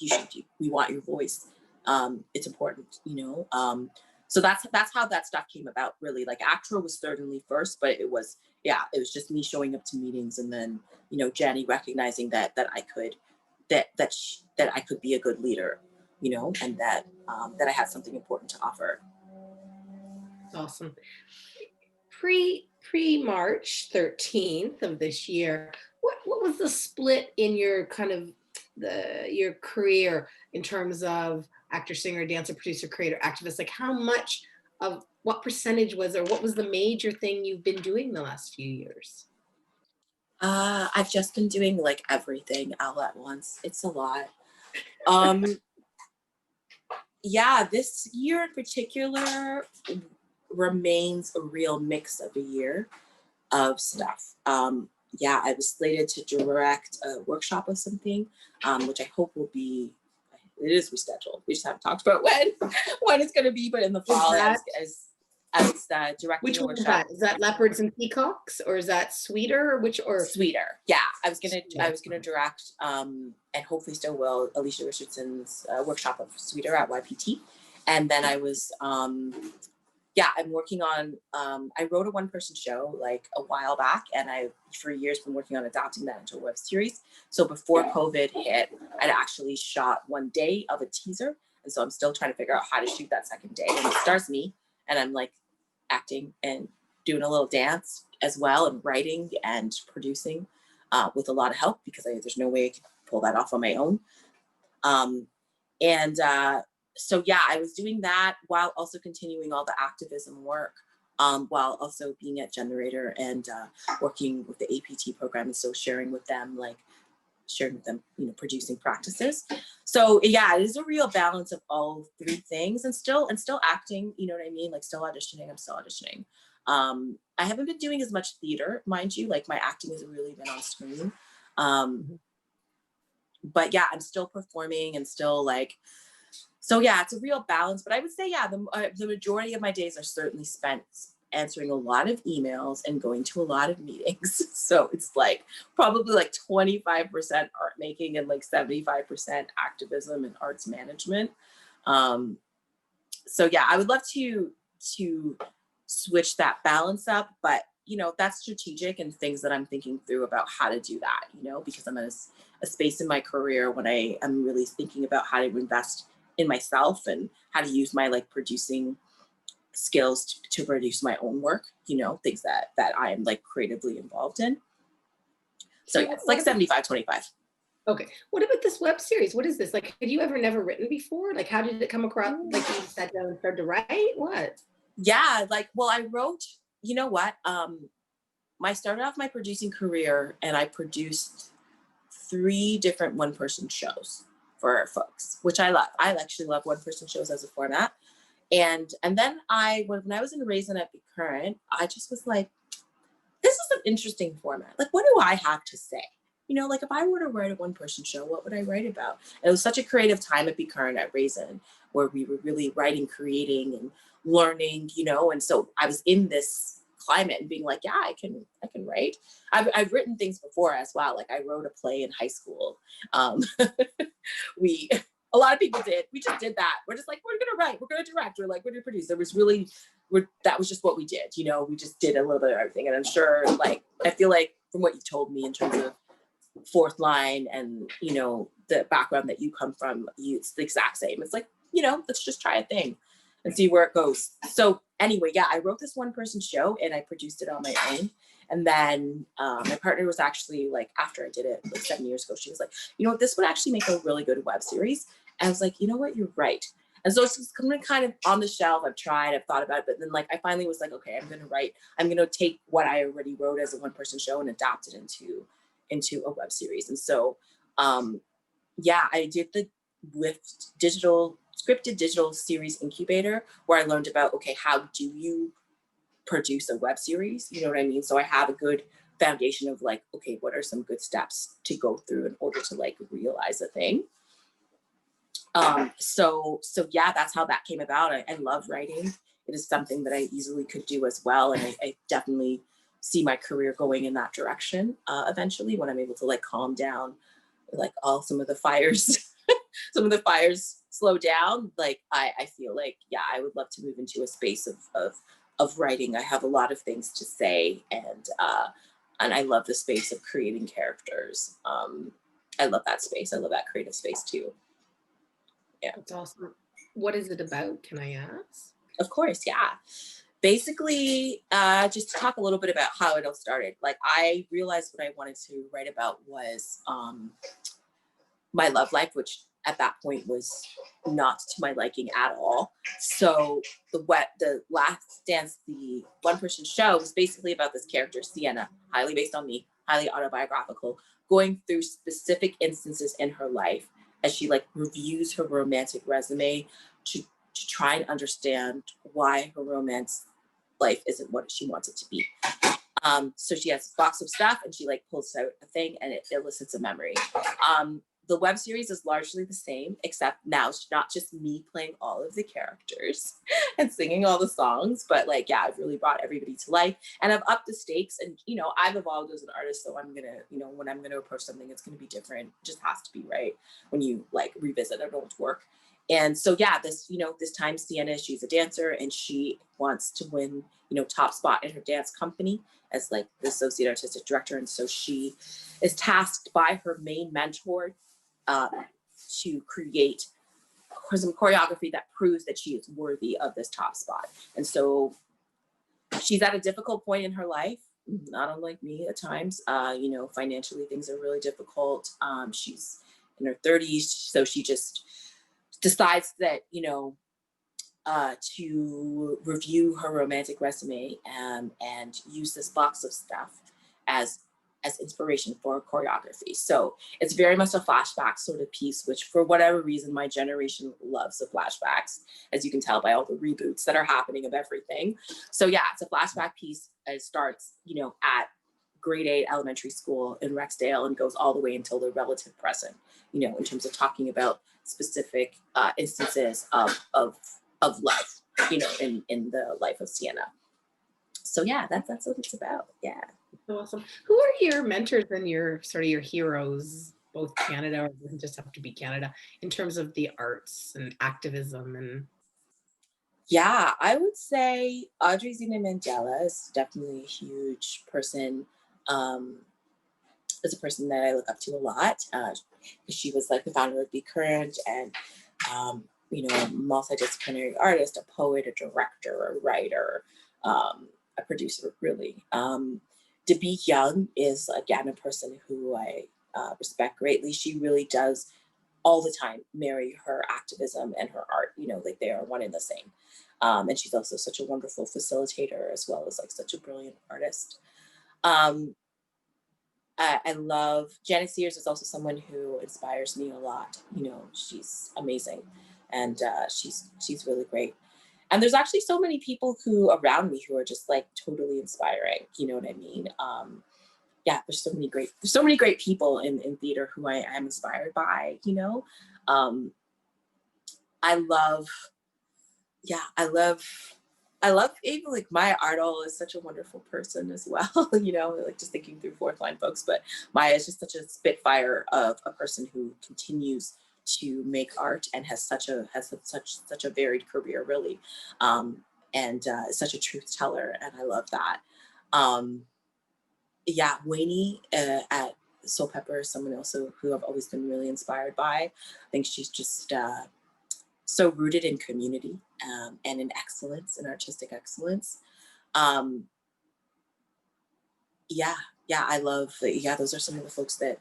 B: we want your voice. It's important, you know? So that's how that stuff came about, really. Like ACTRA was certainly first, but it was just me showing up to meetings, and then, you know, Jenny recognizing that I could be a good leader, you know, and that I had something important to offer.
A: Awesome. Pre March 13th of this year, what was the split in your kind of your career in terms of actor, singer, dancer, producer, creator, activist? Like how much of what percentage was, or what was the major thing you've been doing the last few years?
B: I've just been doing like everything all at once. It's a lot. Yeah, this year in particular remains a real mix of a year of stuff. Yeah, I was slated to direct a workshop of something, which I hope will be, it is rescheduled. We just haven't talked about when it's going to be, but in the fall, as directing
A: which
B: a
A: one
B: workshop.
A: is that Leopards and Peacocks, or is that Sweeter?
B: Sweeter? Yeah, I was gonna direct, and hopefully still will, Alicia Richardson's workshop of Sweeter at YPT, and then I was I'm working on, I wrote a one-person show like a while back, and I, for years, been working on adapting that into a web series. So before COVID hit, I'd actually shot one day of a teaser, and so I'm still trying to figure out how to shoot that second day. And it stars me, and I'm like acting and doing a little dance as well, and writing and producing with a lot of help, because there's no way I could pull that off on my own. So yeah, I was doing that while also continuing all the activism work, while also being at Generator and working with the APT program, and so sharing with them, producing practices. So yeah, it is a real balance of all three things, and still acting, you know what I mean? Like still auditioning, I'm still auditioning. I haven't been doing as much theater, mind you, like my acting hasn't really been on screen. But yeah, I'm still performing and still like, so yeah, it's a real balance. But I would say, yeah, the majority of my days are certainly spent answering a lot of emails and going to a lot of meetings. So it's like probably like 25% art making and like 75% activism and arts management. So yeah, I would love to switch that balance up, but you know, that's strategic and things that I'm thinking through about how to do that, you know, because I'm at a space in my career when I am really thinking about how to invest in myself and how to use my like producing skills to produce my own work, you know, things that I am like creatively involved in. So yeah, it's like 75-25.
A: Okay. What about this web series? What is this? Like, had you ever never written before? Like, how did it come across? Like, you sat down and started to write? What?
B: Yeah, like, well, I wrote, you know what? I started off my producing career and I produced 3 different one-person shows for folks, which I love. I actually love one-person shows as a format. And then when I was in Raisin at Be Current, I just was like, this is an interesting format. Like, what do I have to say? You know, like if I were to write a one-person show, what would I write about? And it was such a creative time at Be Current at Raisin, where we were really writing, creating, and learning, you know. And so I was in this climate and being like, yeah, I can write. I've written things before as well. Like I wrote a play in high school. A lot of people did. We just did that. We're just like, we're gonna write, we're gonna direct, we're gonna produce. That was just what we did. You know, we just did a little bit of everything. And I'm sure, like, I feel like from what you told me in terms of Fourth Line and, you know, the background that you come from, it's the exact same. It's like, you know, let's just try a thing and see where it goes. So anyway, yeah, I wrote this one-person show and I produced it on my own. And then my partner was actually like, after I did it like 7 years ago, she was like, you know what, this would actually make a really good web series. And I was like, you know what, you're right. And so it's just kind of on the shelf. I've thought about it, but then like I finally was like, okay, I'm gonna take what I already wrote as a one-person show and adapt it into a web series. And so yeah, I did with scripted digital series incubator, where I learned about, okay, how do you produce a web series? You know what I mean? So I have a good foundation of like, okay, what are some good steps to go through in order to like realize a thing? So yeah, that's how that came about. I love writing. It is something that I easily could do as well. And I definitely see my career going in that direction eventually, when I'm able to like calm down, like some of the fires, some of the fires slow down. Like I feel like, yeah, I would love to move into a space of writing. I have a lot of things to say, and I love the space of creating characters. I love that space. I love that creative space too. Yeah.
A: That's awesome. What is it about? Can I ask?
B: Of course, yeah. Basically, just to talk a little bit about how it all started. Like I realized what I wanted to write about was my love life, which at that point was not to my liking at all. So the Last Dance, the one-person show, was basically about this character, Sienna, highly based on me, highly autobiographical, going through specific instances in her life as she like reviews her romantic resume to try and understand why her romance life isn't what she wants it to be. So she has a box of stuff and she like pulls out a thing and it elicits a memory. The web series is largely the same, except now it's not just me playing all of the characters and singing all the songs, but like, yeah, I've really brought everybody to life and I've upped the stakes. And, you know, I've evolved as an artist. So I'm going to, you know, when I'm going to approach something, it's going to be different. It just has to be right when you like revisit an old work. And so, yeah, this time Sienna, she's a dancer and she wants to win, you know, top spot in her dance company as like the associate artistic director. And so she is tasked by her main mentor to create some choreography that proves that she is worthy of this top spot. And so she's at a difficult point in her life, not unlike me at times. You know, financially things are really difficult. She's in her 30s, so she just decides that, you know, to review her romantic resume, and use this box of stuff as inspiration for choreography. So it's very much a flashback sort of piece, which for whatever reason, my generation loves the flashbacks, as you can tell by all the reboots that are happening of everything. So yeah, it's a flashback piece. It starts, you know, at grade 8 elementary school in Rexdale and goes all the way until the relative present, you know, in terms of talking about specific instances of love, you know, in the life of Sienna. So yeah, that's what it's about. Yeah.
A: Awesome. Who are your mentors and your sort of your heroes, both Canada, or it doesn't just have to be Canada, in terms of the arts and activism? And
B: Yeah, I would say Audrey Zina Mandela is definitely a huge person. Is a person that I look up to a lot. She was like the founder of Be Current, and you know, a multidisciplinary artist, a poet, a director, a writer, a producer, really. Dabiq Young is, again, a person who I respect greatly. She really does all the time marry her activism and her art, you know, like they are one and the same. And she's also such a wonderful facilitator, as well as like such a brilliant artist. I love Janet Sears is also someone who inspires me a lot. You know, she's amazing, and she's really great. And there's actually so many people who around me who are just like totally inspiring. You know what I mean? Yeah, there's so many great people in theater who I am inspired by. You know, I love, yeah, I love even like Maya Ardle is such a wonderful person as well, you know, like just thinking through fourth line folks, but Maya is just such a spitfire of a person who continues to make art and has such a varied career, really, and such a truth teller, and I love that. Yeah, Wayne at Soul Pepper is someone else who I've always been really inspired by. I think she's just so rooted in community, and in excellence, in artistic excellence. Um, yeah, I love, yeah, those are some of the folks that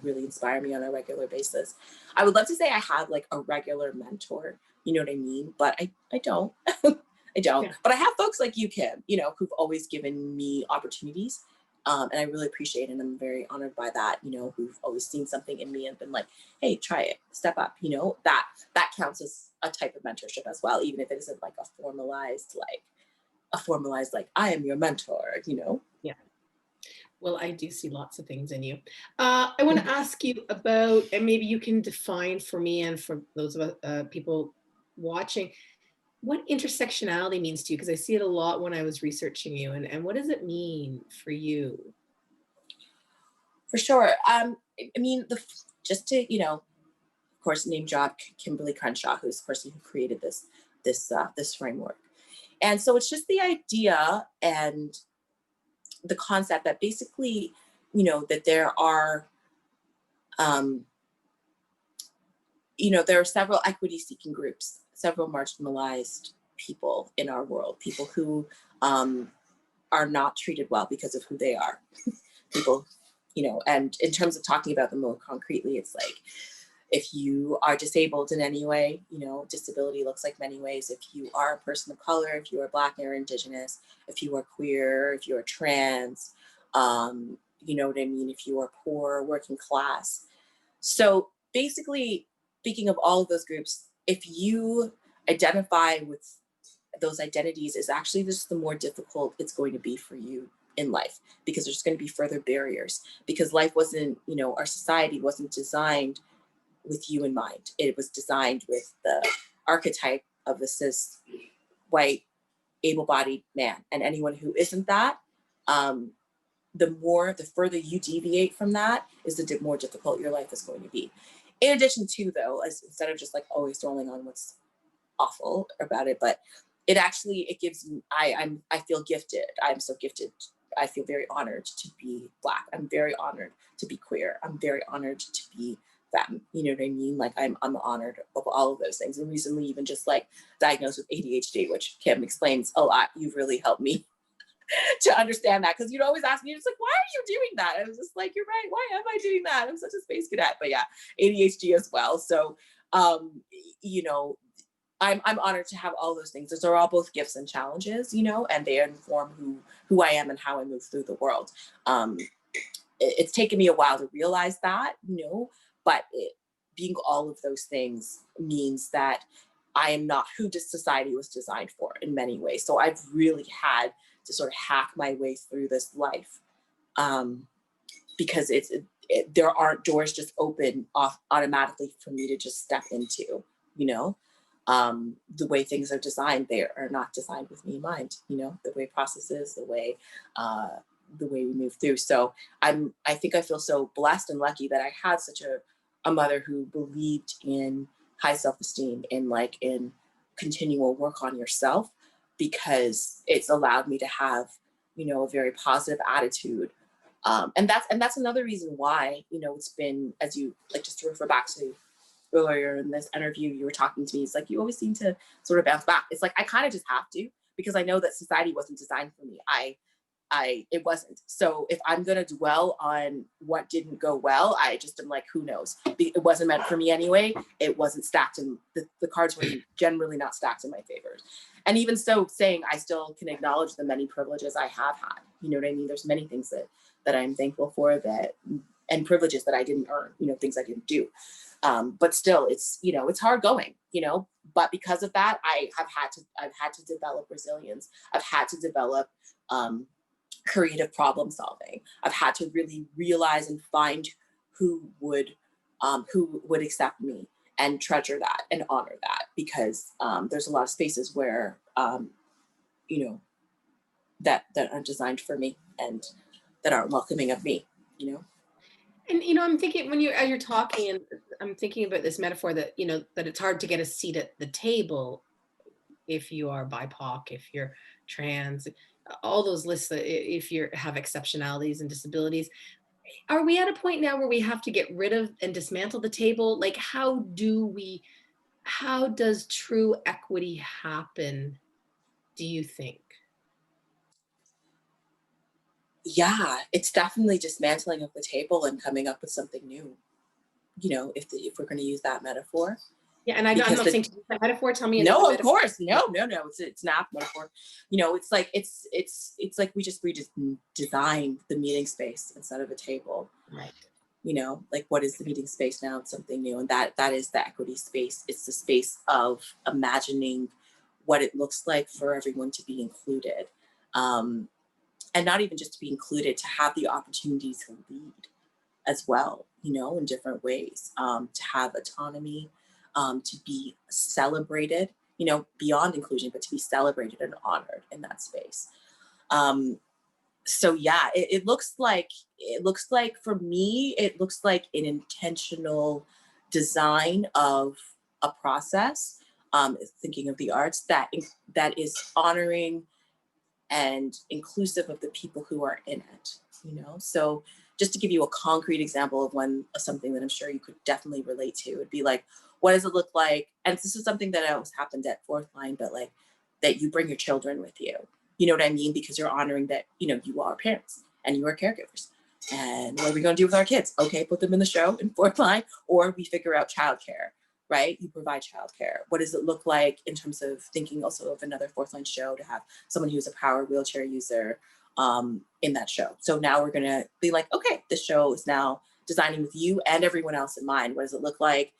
B: really inspire me on a regular basis. I would love to say I have like a regular mentor, you know what I mean? But I don't. I don't.
A: Yeah.
B: But I have folks like you, Kim, you know, who've always given me opportunities. And I really appreciate it, and I'm very honored by that, you know, who've always seen something in me and been like, hey, try it, step up, you know, that counts as a type of mentorship as well, even if it isn't like a formalized, like, I am your mentor, you know?
A: yeah. Well, I do see lots of things in you. I want to ask you about, and maybe you can define for me and for those of people watching, what intersectionality means to you, because I see it a lot when I was researching you, and what does it mean for you?
B: For sure. I mean, just to, you know, of course, name drop Kimberly Crenshaw, who's the person who created this framework. And so it's just the idea and the concept that basically, you know, that there are, you know, there are several equity seeking groups, several marginalized people in our world, people who are not treated well because of who they are. People, you know, and in terms of talking about them more concretely, it's like, if you are disabled in any way, you know, disability looks like many ways. If you are a person of color, if you are Black or Indigenous, if you are queer, if you are trans, you know what I mean, if you are poor, working class. So basically, speaking of all of those groups, if you identify with those identities, is actually just the more difficult it's going to be for you in life, because there's going to be further barriers, because life wasn't, you know, our society wasn't designed with you in mind. It was designed with the archetype of the cis, white, able-bodied man. And anyone who isn't that, the further you deviate from that, is the more difficult your life is going to be. In addition to, though, as instead of just like always dwelling on what's awful about it, but it gives me, I feel gifted. I'm so gifted. I feel very honored to be Black. I'm very honored to be queer. I'm very honored to be femme. You know what I mean? Like I'm honored of all of those things. And recently even just like diagnosed with ADHD, which Kim explains a lot. You've really helped me to understand that. Because you'd always ask me, it's like, why are you doing that? I was just like, you're right. Why am I doing that? I'm such a space cadet. But yeah, ADHD as well. So, you know, I'm honored to have all those things. Those are all both gifts and challenges, you know, and they inform who I am and how I move through the world. It's taken me a while to realize that, you know, but being all of those things means that I am not who this society was designed for in many ways. So I've really had to sort of hack my way through this life, because there aren't doors just open off automatically for me to just step into, you know. The way things are designed, they are not designed with me in mind, you know, the way processes, the way we move through. So I think I feel so blessed and lucky that I had such a mother who believed in high self-esteem and like in continual work on yourself, because it's allowed me to have, you know, a very positive attitude. And that's another reason why, you know, it's been, as you like, just to refer back to earlier in this interview, you were talking to me, it's like you always seem to sort of bounce back. It's like I kind of just have to, because I know that society wasn't designed for me. It wasn't. So if I'm gonna dwell on what didn't go well, I just am like, who knows? It wasn't meant for me anyway. It wasn't stacked, and the cards were generally not stacked in my favor. And even so, saying I still can acknowledge the many privileges I have had. You know what I mean? There's many things that I'm thankful for, that and privileges that I didn't earn. You know, things I didn't do. But still, it's, you know, it's hard going, you know, but because of that, I've had to develop resilience. I've had to develop creative problem solving. I've had to really realize and find who would accept me and treasure that and honor that, because there's a lot of spaces where, you know, that aren't designed for me and that aren't welcoming of me, you know.
A: And, you know, I'm thinking as you're talking, and I'm thinking about this metaphor that, you know, that it's hard to get a seat at the table if you are BIPOC, if you're trans, all those lists, if you have exceptionalities and disabilities. Are we at a point now where we have to get rid of and dismantle the table? Like, how does true equity happen, do you think?
B: Yeah, it's definitely dismantling of the table and coming up with something new, you know, if we're going to use that metaphor.
A: Yeah, and I'm not saying to use that metaphor. Tell me another
B: No, of
A: metaphor.
B: course, no, it's an apt metaphor. You know, it's like it's like we just designed the meeting space instead of a table.
A: Right.
B: You know, like, what is the meeting space now? It's something new, and that is the equity space. It's the space of imagining what it looks like for everyone to be included, and not even just to be included, to have the opportunity to lead as well, you know, in different ways, to have autonomy, to be celebrated, you know, beyond inclusion, but to be celebrated and honored in that space. So yeah, it looks like for me, it looks like an intentional design of a process, thinking of the arts, that is honoring and inclusive of the people who are in it, you know. So just to give you a concrete example of something that I'm sure you could definitely relate to, would be like, what does it look like? And this is something that always happened at Fourth Line, but like, that you bring your children with you. You know what I mean? Because you're honoring that, you know, you are parents and you are caregivers. And what are we going to do with our kids? Okay, put them in the show in Fourth Line, or we figure out childcare, right? You provide childcare. What does it look like in terms of thinking also of another Fourth Line show, to have someone who's a power wheelchair user in that show? So now we're going to be like, okay, this show is now designing with you and everyone else in mind. What does it look like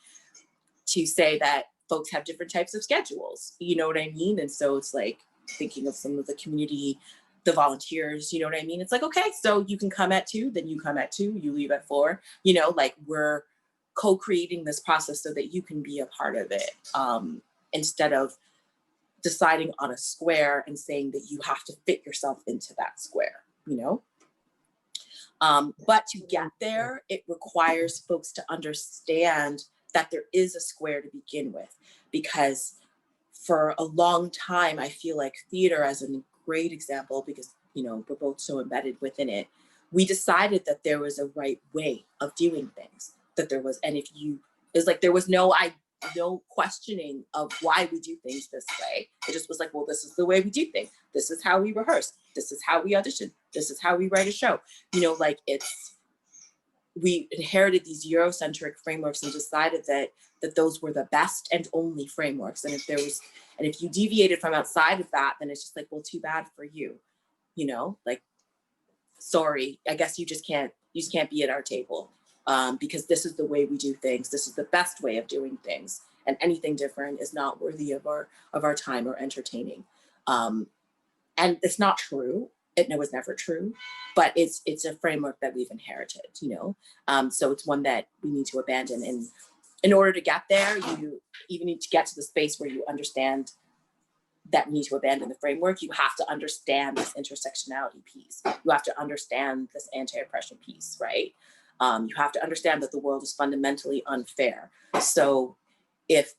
B: to say that folks have different types of schedules? You know what I mean? And so it's like thinking of some of the community, the volunteers, you know what I mean? It's like, okay, so you can come at 2, then you come at 2, you leave at 4, you know, like, we're co-creating this process so that you can be a part of it, instead of deciding on a square and saying that you have to fit yourself into that square, you know? But to get there, it requires folks to understand that there is a square to begin with, because for a long time, I feel like theater, as a great example, because, you know, we're both so embedded within it, we decided that there was a right way of doing things, that there was, and it's like, there was no questioning of why we do things this way. It just was like, well, this is the way we do things. This is how we rehearse. This is how we audition. This is how we write a show. You know, like we inherited these Eurocentric frameworks and decided that those were the best and only frameworks. And if you deviated from outside of that, then it's just like, well, too bad for you, you know, like, sorry, I guess you just can't be at our table, because this is the way we do things. This is the best way of doing things. And anything different is not worthy of our time or entertaining. And it's not true. It was never true, but it's a framework that we've inherited, you know? So it's one that we need to abandon. And in order to get there, you even need to get to the space where you understand that we need to abandon the framework. You have to understand this intersectionality piece. You have to understand this anti-oppression piece, right? You have to understand that the world is fundamentally unfair. So if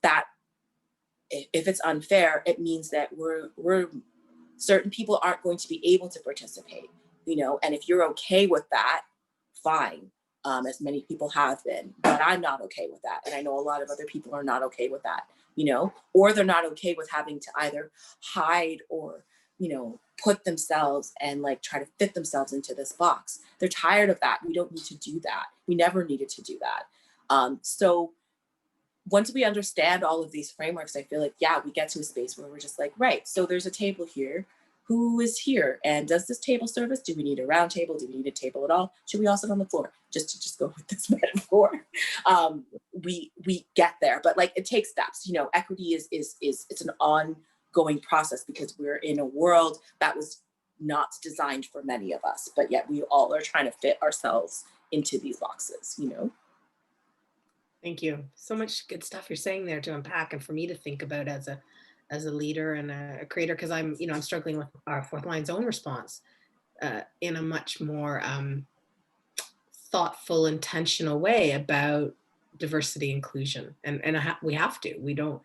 B: it's unfair, it means that certain people aren't going to be able to participate, you know, and if you're okay with that, fine, as many people have been, but I'm not okay with that. And I know a lot of other people are not okay with that, you know, or they're not okay with having to either hide or, you know, put themselves and like try to fit themselves into this box. They're tired of that. We don't need to do that. We never needed to do that. So once we understand all of these frameworks, I feel like, yeah, we get to a space where we're just like, right, so there's a table here. Who is here? And does this table serve us? Do we need a round table? Do we need a table at all? Should we all sit on the floor? Just to go with this metaphor. We get there, but like it takes steps. You know, equity is it's an ongoing process because we're in a world that was not designed for many of us, but yet we all are trying to fit ourselves into these boxes, you know?
A: Thank you. So much good stuff you're saying there to unpack and for me to think about as a leader and a creator, because I'm struggling with our fourth line's own response in a much more thoughtful, intentional way about diversity inclusion. And we have to.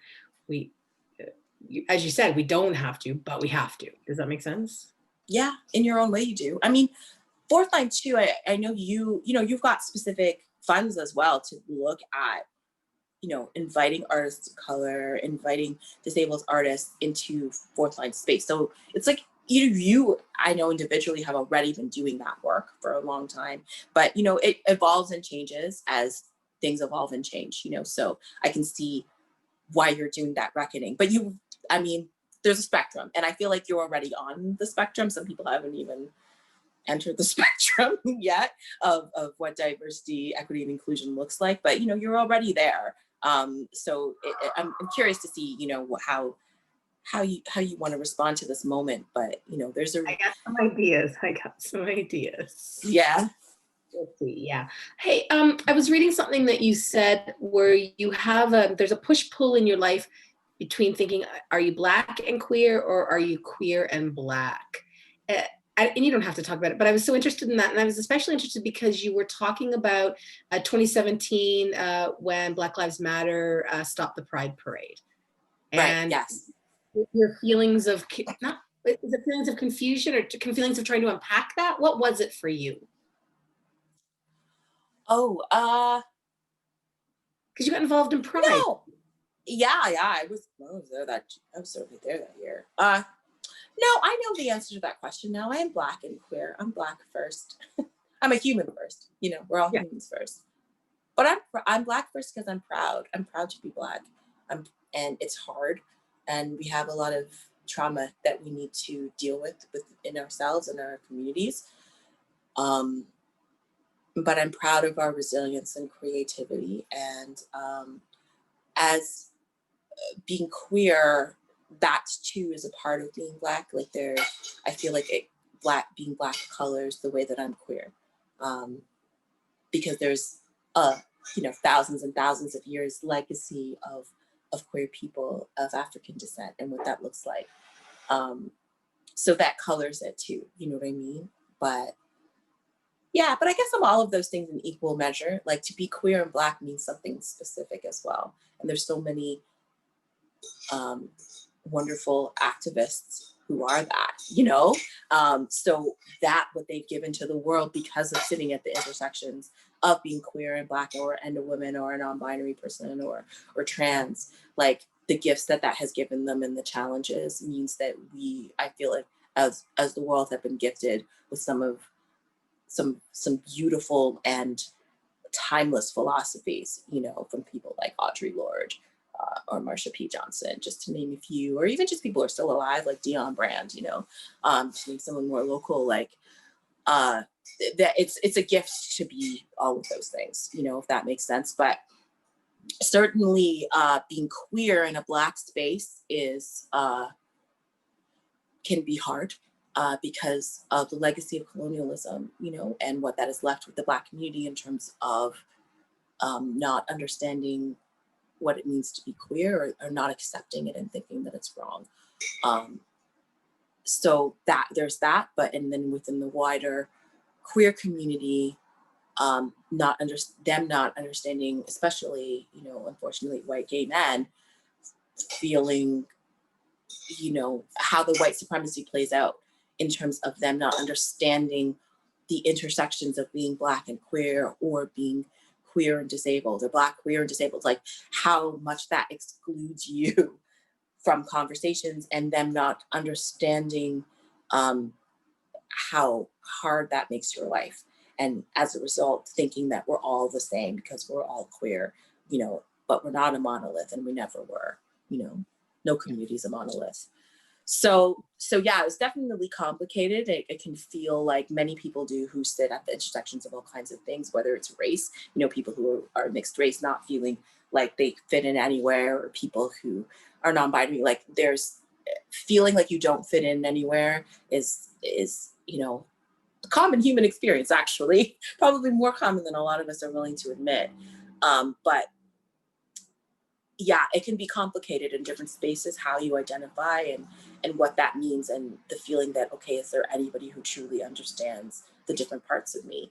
A: As you said, we don't have to, but we have to. Does that make sense?
B: Yeah, in your own way you do. I mean, fourth line too, I know you've got specific funds as well to look at, you know, inviting artists of color, inviting disabled artists into fourth line space. So it's like you, I know individually have already been doing that work for a long time, but you know, it evolves and changes as things evolve and change, you know, so I can see why you're doing that reckoning. But there's a spectrum and I feel like you're already on the spectrum. Some people haven't even entered the spectrum yet of what diversity, equity, and inclusion looks like, but you know, you're already there. So I'm curious to see, you know, how you want to respond to this moment, but you know,
A: I got some ideas.
B: Yeah.
A: Let's see. Yeah. Hey, I was reading something that you said where you have there's a push-pull in your life between thinking, are you Black and queer or are you queer and Black? And you don't have to talk about it, but I was so interested in that. And I was especially interested because you were talking about 2017 when Black Lives Matter stopped the Pride Parade. And
B: right, yes.
A: Your feelings of, is it feelings of confusion or feelings of trying to unpack that? What was it for you?
B: Oh,
A: Because you got involved in Pride.
B: No. Yeah, I was certainly there that year. No, I know the answer to that question now. I am Black and queer. I'm Black first. I'm a human first. You know, we're all humans first. But I'm Black first because I'm proud. I'm proud to be Black. And it's hard. And we have a lot of trauma that we need to deal with within ourselves and our communities. But I'm proud of our resilience and creativity. And as being queer, that too is a part of being Black. Like I feel like being Black colors the way that I'm queer, because there's thousands and thousands of years legacy of queer people of African descent and what that looks like. So that colors it too. You know what I mean? But yeah, but I guess I'm all of those things in equal measure. Like to be queer and Black means something specific as well. And there's so many wonderful activists who are that, you know? So that what they've given to the world because of sitting at the intersections of being queer and Black and a woman or a non-binary person or trans, like the gifts that has given them and the challenges means that I feel like as the world have been gifted with some beautiful and timeless philosophies, you know, from people like Audre Lorde or Marsha P. Johnson, just to name a few, or even just people who are still alive, like Dion Brand, you know, to name someone more local, like that it's a gift to be all of those things, you know, if that makes sense. But certainly being queer in a Black space is can be hard because of the legacy of colonialism, you know, and what that has left with the Black community in terms of not understanding what it means to be queer, or not accepting it and thinking that it's wrong. So that there's that, and then within the wider queer community, not understanding, especially, you know, unfortunately, white gay men feeling, you know, how the white supremacy plays out in terms of them not understanding the intersections of being Black and queer, or being queer and disabled, or Black, queer, and disabled, like how much that excludes you from conversations, and them not understanding how hard that makes your life. And as a result, thinking that we're all the same because we're all queer, you know, but we're not a monolith, and we never were, you know, no community is a monolith. So yeah, it's definitely complicated. It can feel like many people do who sit at the intersections of all kinds of things, whether it's race, you know, people who are mixed race, not feeling like they fit in anywhere, or people who are non-binary, like there's feeling like you don't fit in anywhere is, you know, a common human experience, actually, probably more common than a lot of us are willing to admit. But yeah, it can be complicated in different spaces, how you identify and what that means, and the feeling that, okay, is there anybody who truly understands the different parts of me?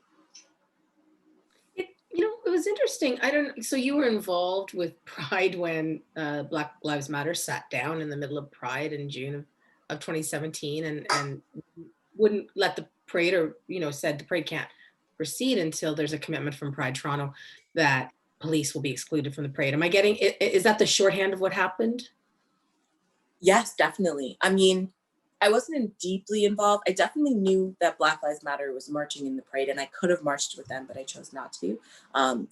A: You know, it was interesting. So you were involved with Pride when Black Lives Matter sat down in the middle of Pride in June of 2017, and wouldn't let the parade, or, you know, said the parade can't proceed until there's a commitment from Pride Toronto that police will be excluded from the parade. Am I getting, is that the shorthand of what happened?
B: Yes, definitely. I mean, I wasn't deeply involved. I definitely knew that Black Lives Matter was marching in the parade, and I could have marched with them, but I chose not to. I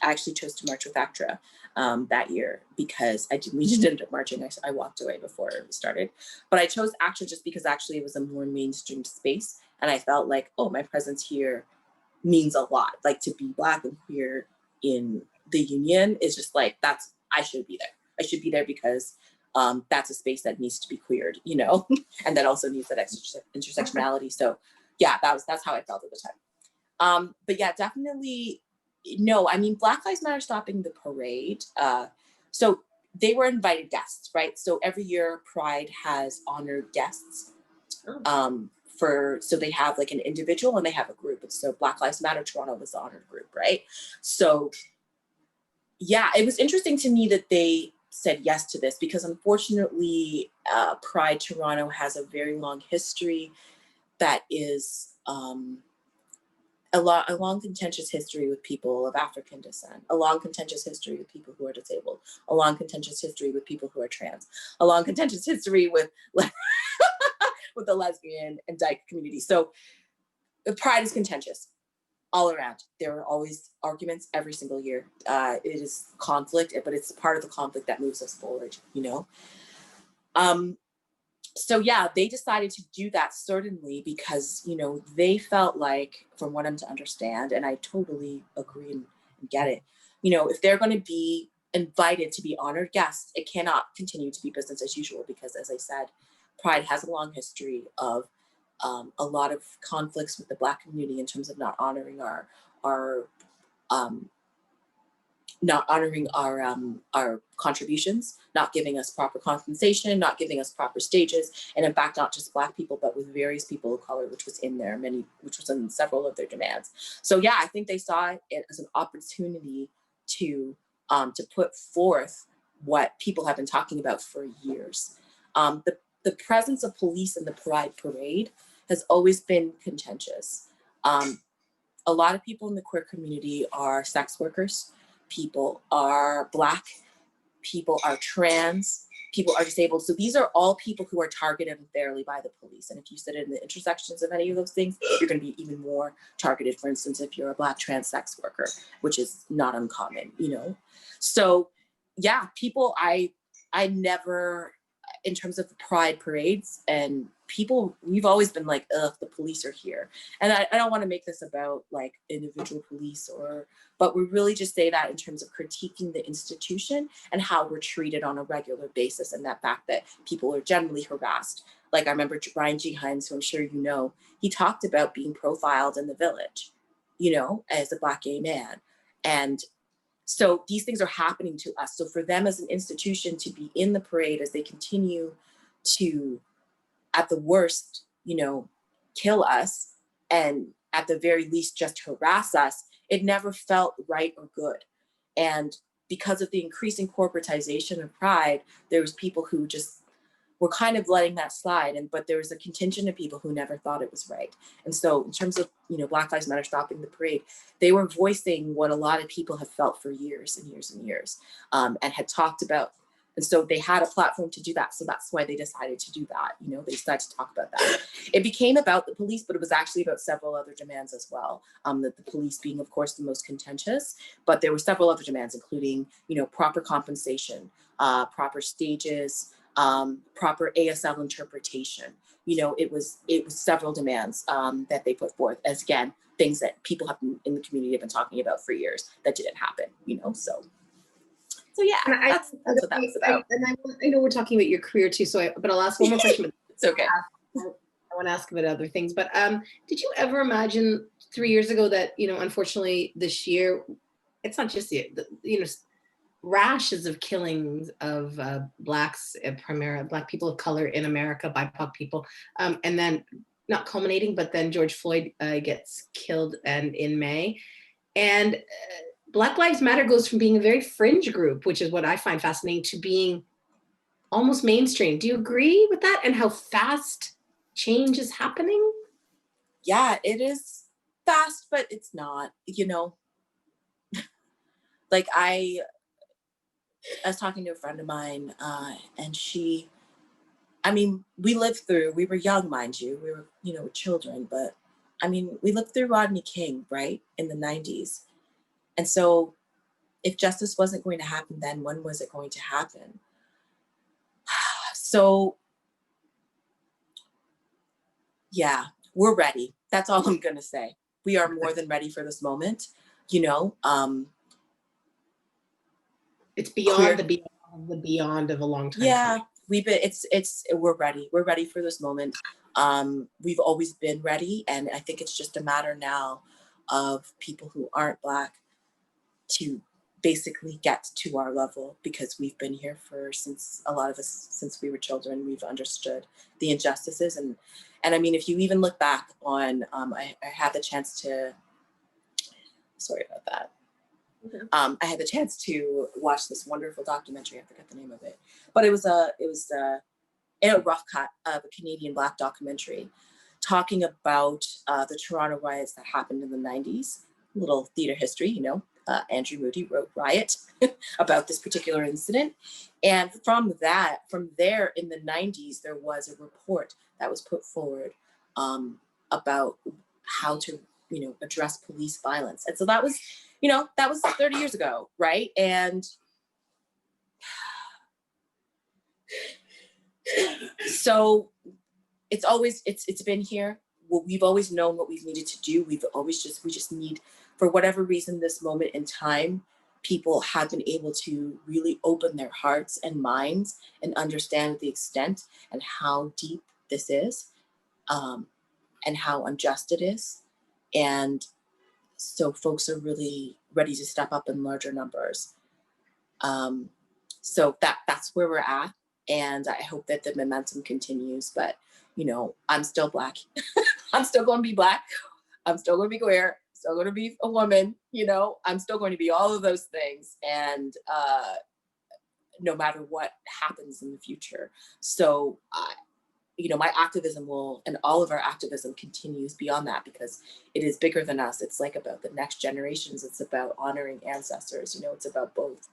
B: actually chose to march with ACTRA that year because we didn't end up marching. I walked away before it started, but I chose ACTRA just because actually it was a more mainstream space, and I felt like, oh, my presence here means a lot. Like, to be Black and queer in the union is just like, I should be there. I should be there because that's a space that needs to be queered, you know, and that also needs that intersectionality. So yeah, that's how I felt at the time. But yeah, definitely, no, I mean, Black Lives Matter stopping the parade. So they were invited guests, right? So every year Pride has honored guests. So they have like an individual and they have a group. And so Black Lives Matter Toronto was the honored group, right? So yeah, it was interesting to me that they said yes to this, because unfortunately, Pride Toronto has a very long history that is a long contentious history with people of African descent, a long contentious history with people who are disabled, a long contentious history with people who are trans, a long contentious history with with the lesbian and dyke community. So Pride is contentious all around. There are always arguments every single year. It is conflict, but it's part of the conflict that moves us forward, you know? So yeah, they decided to do that certainly because, you know, they felt like, from what I'm to understand, and I totally agree and get it, you know, if they're going to be invited to be honored guests, it cannot continue to be business as usual, because as I said, Pride has a long history of a lot of conflicts with the Black community in terms of not honoring our contributions, not giving us proper compensation, not giving us proper stages, and in fact, not just Black people, but with various people of color, which was in several of their demands. So yeah, I think they saw it as an opportunity to put forth what people have been talking about for years. The presence of police in the Pride Parade has always been contentious. A lot of people in the queer community are sex workers. People are Black. people are trans, people are disabled. So these are all people who are targeted unfairly by the police. And if you sit in the intersections of any of those things, you're going to be even more targeted. For instance, if you're a Black trans sex worker, which is not uncommon, you know? So yeah, people, I never, in terms of the pride parades and people, we've always been like, ugh, the police are here. And I don't want to make this about like individual police but we really just say that in terms of critiquing the institution and how we're treated on a regular basis, and that fact that people are generally harassed. Like I remember Brian G. Hines, who I'm sure you know, he talked about being profiled in the Village, you know, as a Black gay man. And so these things are happening to us. So for them as an institution to be in the parade as they continue to, at the worst, you know, kill us, and at the very least just harass us, it never felt right or good. And because of the increasing corporatization of pride, there was people who just were kind of letting that slide. But there was a contingent of people who never thought it was right. And so in terms of, you know, Black Lives Matter stopping the parade, they were voicing what a lot of people have felt for years and years and years, and had talked about. And so they had a platform to do that. So that's why they decided to do that. You know, they decided to talk about that. It became about the police, but it was actually about several other demands as well. That the police being, of course, the most contentious, but there were several other demands, including, you know, proper compensation, proper stages, proper ASL interpretation. You know, it was several demands that they put forth as, again, things that people have been, in the community have been talking about for years that didn't happen, you know, so yeah, that's what that was about.
A: I know we're talking about your career too, but I'll ask one more question.
B: It's okay.
A: I want to ask about other things, but did you ever imagine 3 years ago that, you know, unfortunately this year, it's not just the you know, rashes of killings of Blacks, primarily Black people of color in America, BIPOC people, and then not culminating, but then George Floyd gets killed and in May, and Black Lives Matter goes from being a very fringe group, which is what I find fascinating, to being almost mainstream. Do you agree with that, and how fast change is happening?
B: Yeah, it is fast, but it's not, you know. Like I was talking to a friend of mine, and she, I mean, we were young, mind you, we were, you know, children, but I mean, we lived through Rodney King, right, in the 90s. And so if justice wasn't going to happen then, when was it going to happen? So yeah, we're ready. That's all I'm going to say. We are more than ready for this moment, you know.
A: It's beyond the beyond of a long time.
B: Yeah, we're ready. We're ready for this moment. We've always been ready, and I think it's just a matter now of people who aren't Black to basically get to our level, because we've been here since we were children. We've understood the injustices, and I mean, if you even look back on, I had the chance to, sorry about that. Okay. I had the chance to watch this wonderful documentary. I forget the name of it, but it was a rough cut of a Canadian Black documentary talking about the Toronto riots that happened in the 90s. Little theater history, you know. Andrew Moody wrote Riot about this particular incident. And from there in the 90s, there was a report that was put forward about how to, you know, address police violence. And so that was, you know, that was 30 years ago, right? And so it's been here. We've always known what we've needed to do. We just need, for whatever reason, this moment in time, people have been able to really open their hearts and minds and understand the extent and how deep this is, and how unjust it is. And so folks are really ready to step up in larger numbers. So that's where we're at. And I hope that the momentum continues. But, you know, I'm still Black. I'm still going to be Black. I'm still going to be queer. Still going to be a woman. You know, I'm still going to be all of those things. And no matter what happens in the future. So, you know, my activism and all of our activism continues beyond that, because it is bigger than us. It's like about the next generations. It's about honoring ancestors. You know, it's about both.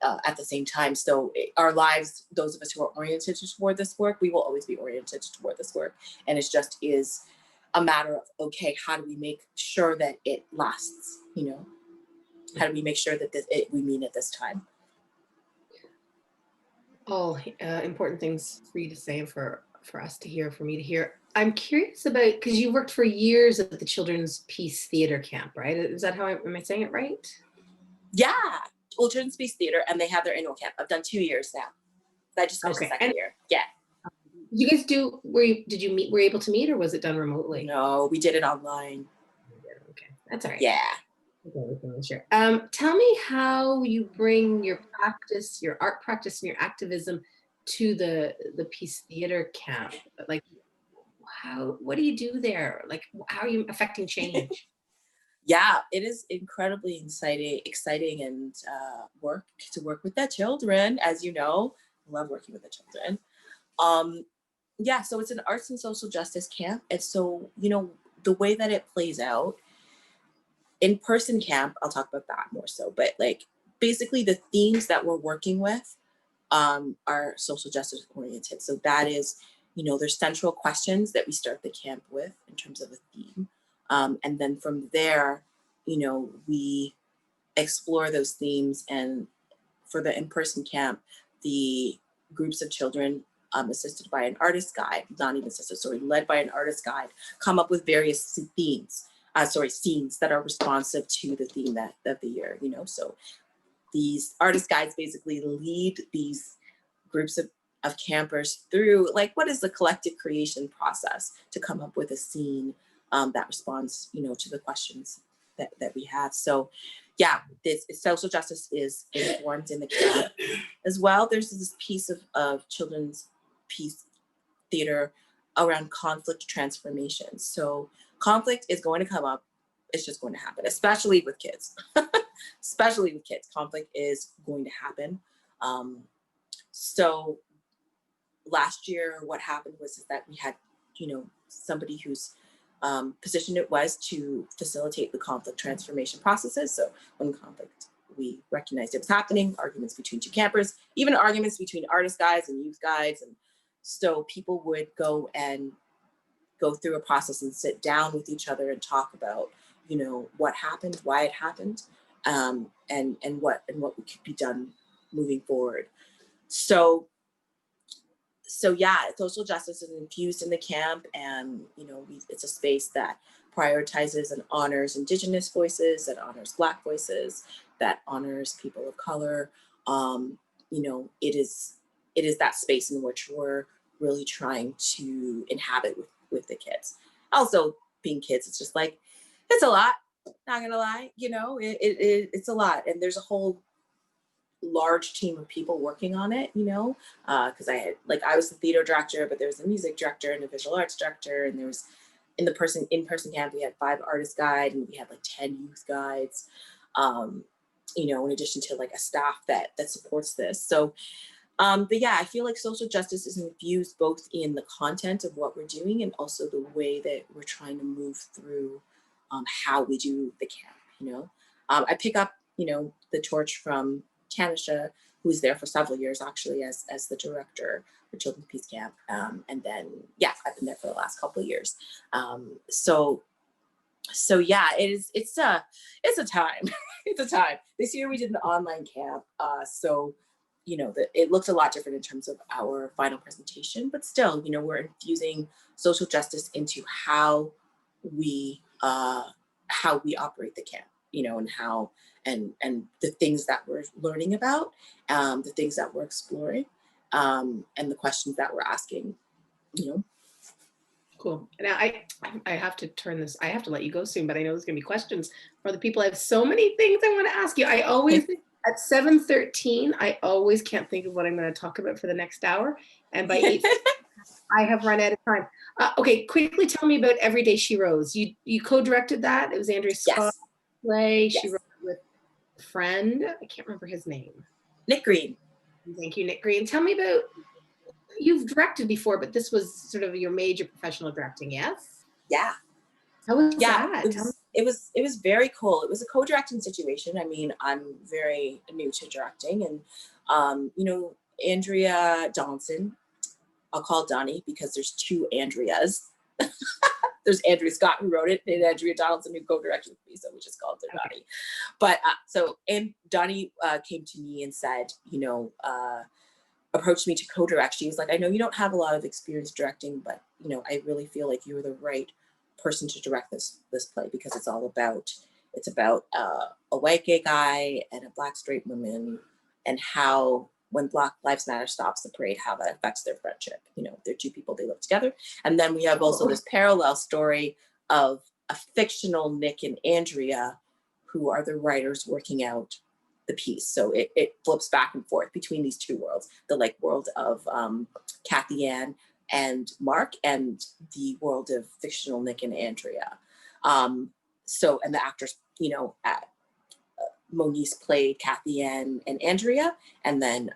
B: at the same time. So our lives, those of us who are oriented toward this work, we will always be oriented toward this work. And it just is a matter of, okay, how do we make sure that it lasts? You know, how do we make sure that we mean it this time?
A: All important things for you to say and for us to hear, for me to hear. I'm curious about, because you worked for years at the Children's Peace Theater Camp, right? Is that how am I saying it right?
B: Yeah. Well, Children's Peace Theater, and they have their annual camp. I've done 2 years now. I just finished the second year. Yeah.
A: You guys were you able to meet, or was it done remotely?
B: No, we did it online.
A: Okay, that's all right.
B: Yeah.
A: Okay, sure. Tell me how you bring your practice, your art practice, and your activism to the Peace Theater Camp. Like, what do you do there? Like, how are you affecting change?
B: Yeah, it is incredibly exciting and work with the children. As you know, I love working with the children. Yeah, so it's an arts and social justice camp. And so, you know, the way that it plays out, in-person camp, I'll talk about that more so, but like basically the themes that we're working with are social justice oriented. So that is, you know, there's central questions that we start the camp with in terms of a theme. And then from there, you know, we explore those themes. And for the in-person camp, the groups of children assisted by an artist guide, not even assisted, sorry, led by an artist guide, come up with various scenes that are responsive to the theme of the year, you know. So these artist guides basically lead these groups of campers through, like, what is the collective creation process to come up with a scene that responds, you know, to the questions that we have. So yeah, this social justice is informed in the camp as well. There's this piece of children's peace theater around conflict transformation. So conflict is going to come up. It's just going to happen, especially with kids. Especially with kids, conflict is going to happen. So last year, what happened was that we had, you know, somebody whose position it was to facilitate the conflict transformation processes. So when conflict, we recognized it was happening, arguments between two campers, even arguments between artist guides and youth guides. And so people would go through a process and sit down with each other and talk about, you know, what happened, why it happened, and what could be done moving forward. So yeah, social justice is infused in the camp, and you know, it's a space that prioritizes and honors indigenous voices, that honors Black voices, that honors people of color. You know, it is that space in which we're really trying to inhabit with the kids. Also, being kids, it's just like, it's a lot. Not gonna lie, you know, it's a lot, and there's a whole large team of people working on it, you know, because I was the theater director, but there was a music director and a visual arts director, and there was in-person camp, we had 5 artist guides, and we had like 10 youth guides, you know, in addition to like a staff that supports this. So but yeah, I feel like social justice is infused both in the content of what we're doing and also the way that we're trying to move through how we do the camp, you know. I pick up, you know, the torch from Tanisha, who was there for several years actually as the director for Children's Peace Camp. And then, yeah, I've been there for the last couple of years. So yeah, it's a time. It's a time. This year we did an online camp. So, you know, it looks a lot different in terms of our final presentation, but still, you know, we're infusing social justice into how we operate the camp, you know, and how and the things that we're learning about, the things that we're exploring, and the questions that we're asking, you know.
A: Cool. Now I have to I have to let you go soon, but I know there's gonna be questions for the people. I have so many things I want to ask you. I always at 7:13, I always can't think of what I'm going to talk about for the next hour. And by 8, I have run out of time. Okay, quickly tell me about Every Day She Rose. You co-directed that. It was Andrea Scott's play.
B: Yes.
A: She wrote it with a friend. I can't remember his name.
B: Nick Green.
A: Thank you, Nick Green. Tell me about, you've directed before, but this was sort of your major professional directing, yes?
B: Yeah.
A: How was
B: Yeah,
A: that?
B: it was very cool. It was a co-directing situation. I mean, I'm very new to directing, and you know, Andrea Donaldson, I'll call Donnie because there's two Andreas. There's Andrea Scott who wrote it, and Andrea Donaldson who co-directed with me, so we just called her Donnie. But and Donnie came to me and said, you know, approached me to co-direct. She was like, I know you don't have a lot of experience directing, but you know, I really feel like you're the right person to direct this play, because it's about a white gay guy and a black straight woman, and how when Black Lives Matter stops the parade, how that affects their friendship. You know, they're two people, they live together. And then we have also this parallel story of a fictional Nick and Andrea, who are the writers working out the piece. So it flips back and forth between these two worlds, the like world of Kathy Ann and Mark, and the world of fictional Nick and Andrea. So, and the actors, you know, Moniz played Kathy Ann and Andrea, and then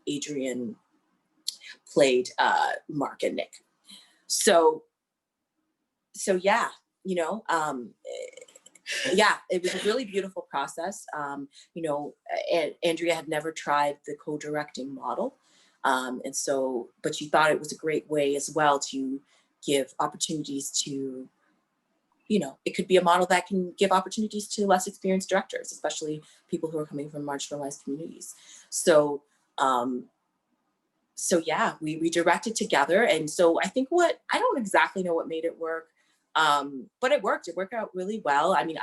B: Adrian played Mark and Nick. So yeah, you know, yeah, it was a really beautiful process. You know, Andrea had never tried the co-directing model. And so, but she thought it was a great way as well to give opportunities to, you know, it could be a model that can give opportunities to less experienced directors, especially people who are coming from marginalized communities. So, so yeah, we directed together. And so I think I don't exactly know what made it work, but it worked. It worked out really well. I mean,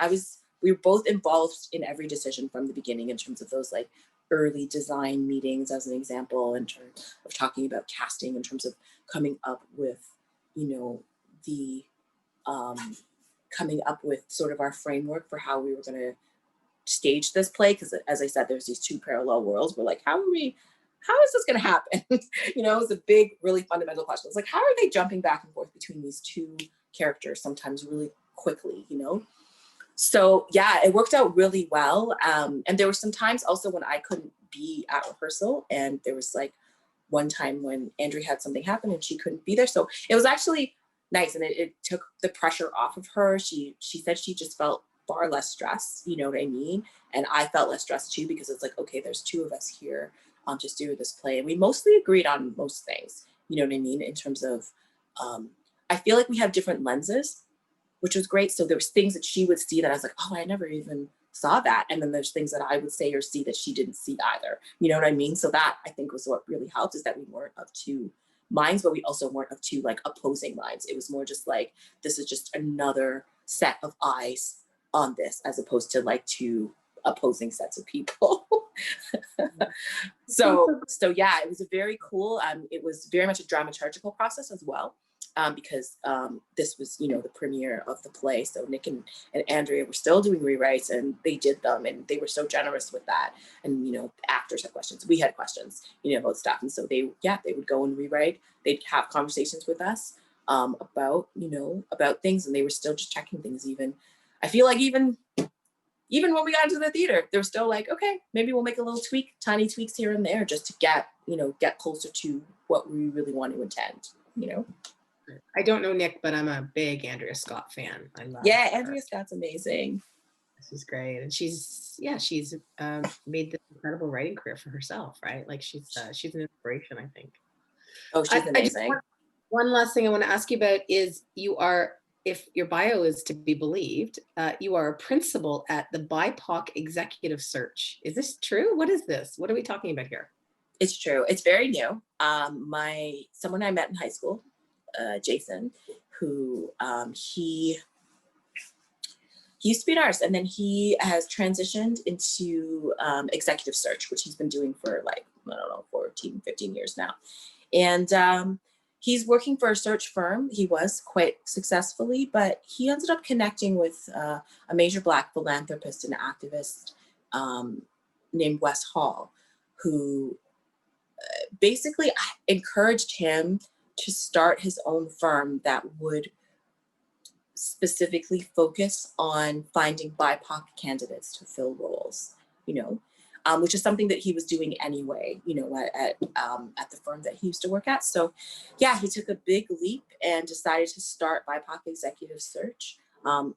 B: we were both involved in every decision from the beginning in terms of those like early design meetings, as an example, in terms of talking about casting, in terms of coming up with, you know, the, coming up with sort of our framework for how we were going to stage this play. Because as I said, there's these two parallel worlds. We're like, how is this going to happen? You know, it's a big, really fundamental question. It's like, how are they jumping back and forth between these two characters sometimes really quickly, you know? So yeah, it worked out really well. And there were some times also when I couldn't be at rehearsal, and there was like one time when Andrea had something happen and she couldn't be there. So it was actually nice, and it took the pressure off of her. She said she just felt far less stressed, you know what I mean? And I felt less stressed too, because it's like, okay, there's two of us here to do this play. And we mostly agreed on most things, you know what I mean? In terms of, I feel like we have different lenses, which was great. So there was things that she would see that I was like, oh, I never even saw that. And then there's things that I would say or see that she didn't see either. You know what I mean? So that I think was what really helped, is that we weren't of two minds, but we also weren't of two like opposing minds. It was more just like, this is just another set of eyes on this, as opposed to like two opposing sets of people. So yeah, it was a very cool, it was very much a dramaturgical process as well. Because this was, you know, the premiere of the play. So Nick and Andrea were still doing rewrites, and they did them, and they were so generous with that. And, you know, actors had questions, we had questions, you know, about stuff. And so they would go and rewrite, they'd have conversations with us about, you know, about things, and they were still just checking things. Even, I feel like even when we got into the theater, they're still like, okay, maybe we'll make a little tiny tweaks here and there, just to get closer to what we really want to intend, you know?
A: I don't know Nick, but I'm a big Andrea Scott fan. I love
B: her.
A: Andrea
B: Scott's amazing.
A: She's great, and she's made this incredible writing career for herself, right? Like she's an inspiration, I think.
B: Oh, she's amazing.
A: One last thing I want to ask you about is, you are, if your bio is to be believed, you are a principal at the BIPOC Executive Search. Is this true? What is this? What are we talking about here?
B: It's true. It's very new. Someone I met in high school, Jason, who he used to be an artist, and then he has transitioned into executive search, which he's been doing for like, I don't know, 14, 15 years now. And he's working for a search firm. He was quite successfully, but he ended up connecting with a major Black philanthropist and activist named Wes Hall, who basically encouraged him to start his own firm that would specifically focus on finding BIPOC candidates to fill roles, you know, which is something that he was doing anyway, you know, at the firm that he used to work at. So yeah, he took a big leap and decided to start BIPOC Executive Search.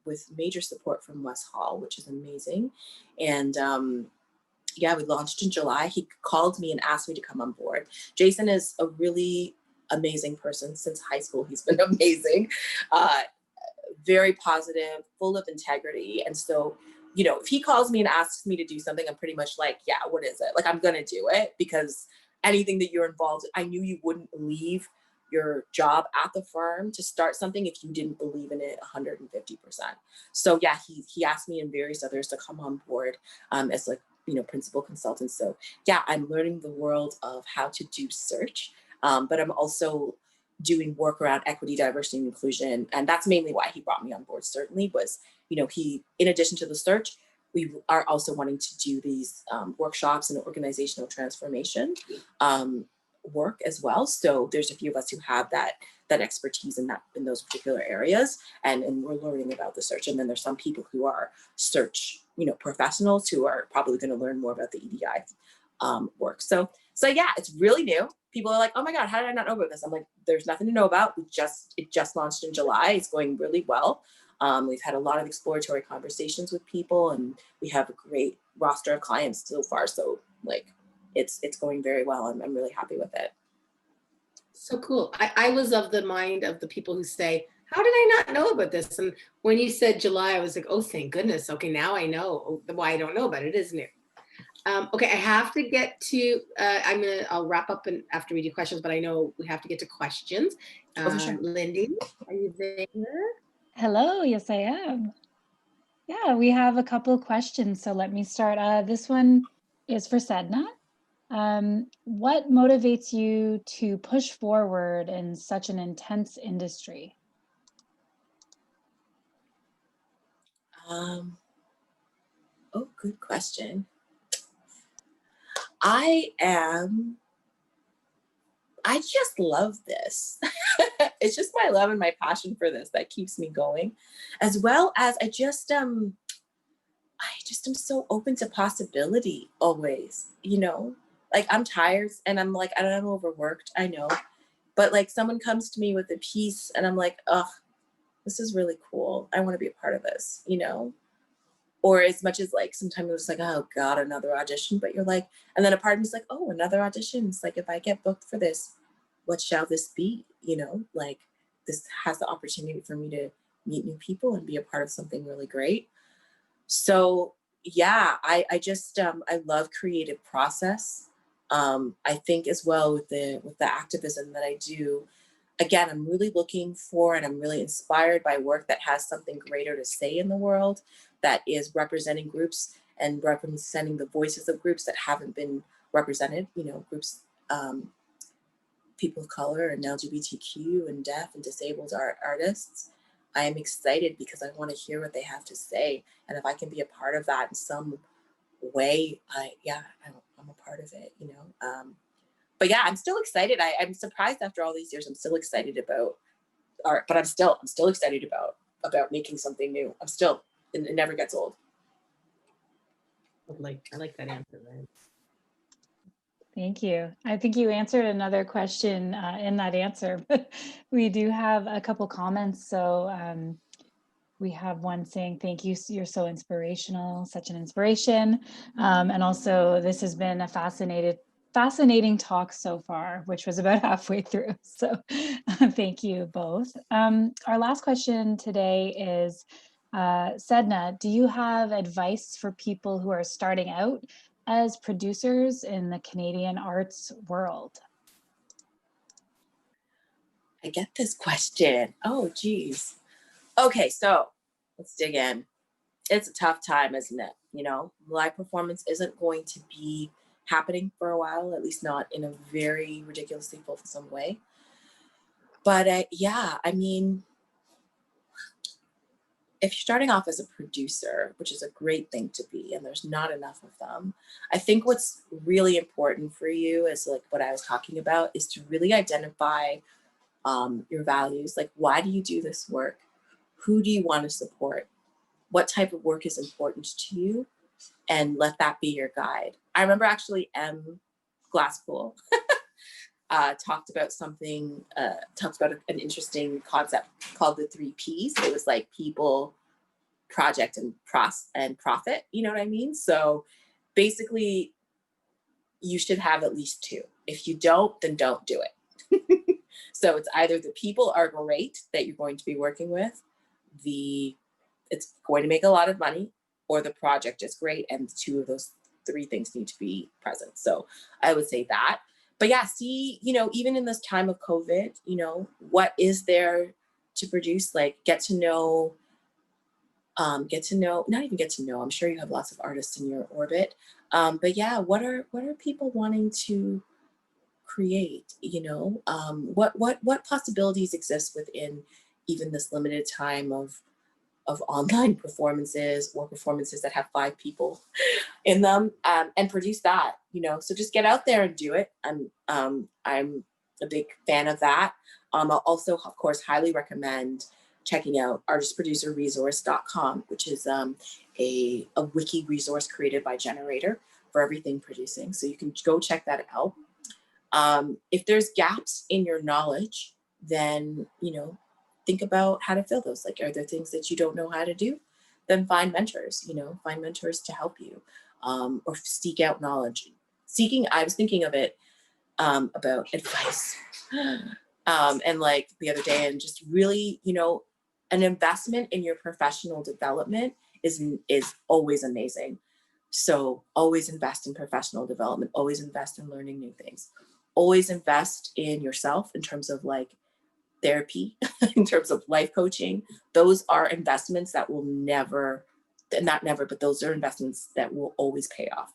B: with major support from West Hall, which is amazing. And yeah, we launched in July. He called me and asked me to come on board. Jason is a really amazing person. Since high school, he's been amazing, very positive, full of integrity. And so, you know, if he calls me and asks me to do something, I'm pretty much like, yeah, what is it? Like, I'm going to do it, because anything that you're involved in, I knew you wouldn't leave your job at the firm to start something if you didn't believe in it 150%. So yeah, he asked me and various others to come on board as like, you know, principal consultants. So yeah, I'm learning the world of how to do search, but I'm also doing work around equity, diversity, and inclusion. And that's mainly why he brought me on board, certainly, was, you know, he, in addition to the search, we are also wanting to do these workshops and organizational transformation work as well. So there's a few of us who have that expertise in those particular areas, and we're learning about the search. And then there's some people who are search, you know, professionals who are probably going to learn more about the EDI work. So yeah, it's really new. People are like, oh my God, how did I not know about this? I'm like, there's nothing to know about. It just launched in July. It's going really well. We've had a lot of exploratory conversations with people, and we have a great roster of clients so far. So like, it's going very well. I'm really happy with it.
A: So cool. I was of the mind of the people who say, how did I not know about this? And when you said July, I was like, oh, thank goodness. Okay, now I know why I don't know about it. It is new. Okay, I have to get to, I'll wrap up after we do questions, but I know we have to get to questions.
B: For sure.
A: Lindy, are you there?
D: Hello, yes, I am. Yeah, we have a couple of questions, so let me start. This one is for Sedna. What motivates you to push forward in such an intense industry?
B: Oh, good question. I just love this. It's just my love and my passion for this that keeps me going, as well as I just am so open to possibility always, you know, like I'm tired and I'm like, I'm overworked, I know, but like someone comes to me with a piece and I'm like, oh, this is really cool. I want to be a part of this, you know? Or as much as like, sometimes it's like, oh God, another audition, but you're like, and then a part of me's like, oh, another audition. It's like, if I get booked for this, what shall this be? You know, like this has the opportunity for me to meet new people and be a part of something really great. So yeah, I just, I love creative process. I think as well with the activism that I do, again, I'm really looking for and I'm really inspired by work that has something greater to say in the world, that is representing groups and representing the voices of groups that haven't been represented, you know, groups, people of color and LGBTQ and deaf and disabled artists. I am excited because I want to hear what they have to say. And if I can be a part of that in some way, I'm a part of it, you know? But yeah, I'm still excited. I'm surprised after all these years, I'm still excited about art, but I'm still excited about making something new. It never gets old.
A: I like that answer, man.
D: Thank you. I think you answered another question in that answer, but we do have a couple comments. So we have one saying, thank you, you're so inspirational, such an inspiration. And also, this has been a fascinating talk so far, which was about halfway through. So thank you both. Our last question today is, Sedna, do you have advice for people who are starting out as producers in the Canadian arts world?
B: I get this question. Oh, geez. Okay, so let's dig in. It's a tough time, isn't it? You know, live performance isn't going to be happening for a while, at least not in a very ridiculously fulsome way. But yeah, I mean, if you're starting off as a producer, which is a great thing to be, and there's not enough of them, I think what's really important for you is like what I was talking about, is to really identify your values. Like, why do you do this work? Who do you want to support? What type of work is important to you? And let that be your guide. I remember actually Glasspool talked about something, talked about an interesting concept called the 3 Ps. It was like people, project, and profit. You know what I mean? So basically, you should have at least 2. If you don't, then don't do it. So it's either the people are great that you're going to be working with, it's going to make a lot of money, or the project is great, and 2 of those 3 things need to be present. So I would say that. But yeah, see, even in this time of COVID, what is there to produce? Like, get to know, not even get to know. I'm sure you have lots of artists in your orbit. But yeah, what are people wanting to create? What possibilities exist within even this limited time of online performances, or performances that have 5 people in them, and produce that, so just get out there and do it. I'm a big fan of that. I'll also, of course, highly recommend checking out artistproducerresource.com, which is a wiki resource created by Generator for everything producing. So you can go check that out. If there's gaps in your knowledge, then, think about how to fill those. Like, are there things that you don't know how to do? Then find mentors, find mentors to help you, or seek out knowledge. I was thinking of it about advice, and like the other day, and just really, an investment in your professional development is always amazing. So always invest in professional development, always invest in learning new things, always invest in yourself in terms of like therapy, in terms of life coaching. Those are investments that will but those are investments that will always pay off,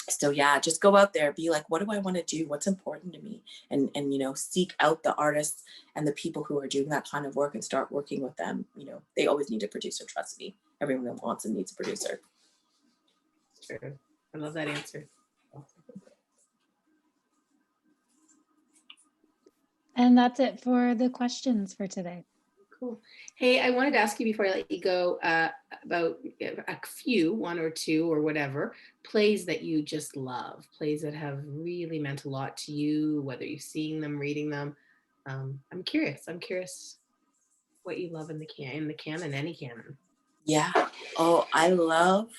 B: so yeah, just go out there, be like, what do I want to do? What's important to me? And seek out the artists and the people who are doing that kind of work and start working with them. They always need a producer, trust me. Everyone that wants and needs a producer.
A: True. I love that answer.
D: And that's it for the questions for today.
A: Cool. Hey, I wanted to ask you before I let you go about a few, 1 or 2 or whatever, plays that you just love, plays that have really meant a lot to you, whether you're seeing them, reading them. I'm curious what you love in the canon, any canon.
B: Yeah. Oh, I love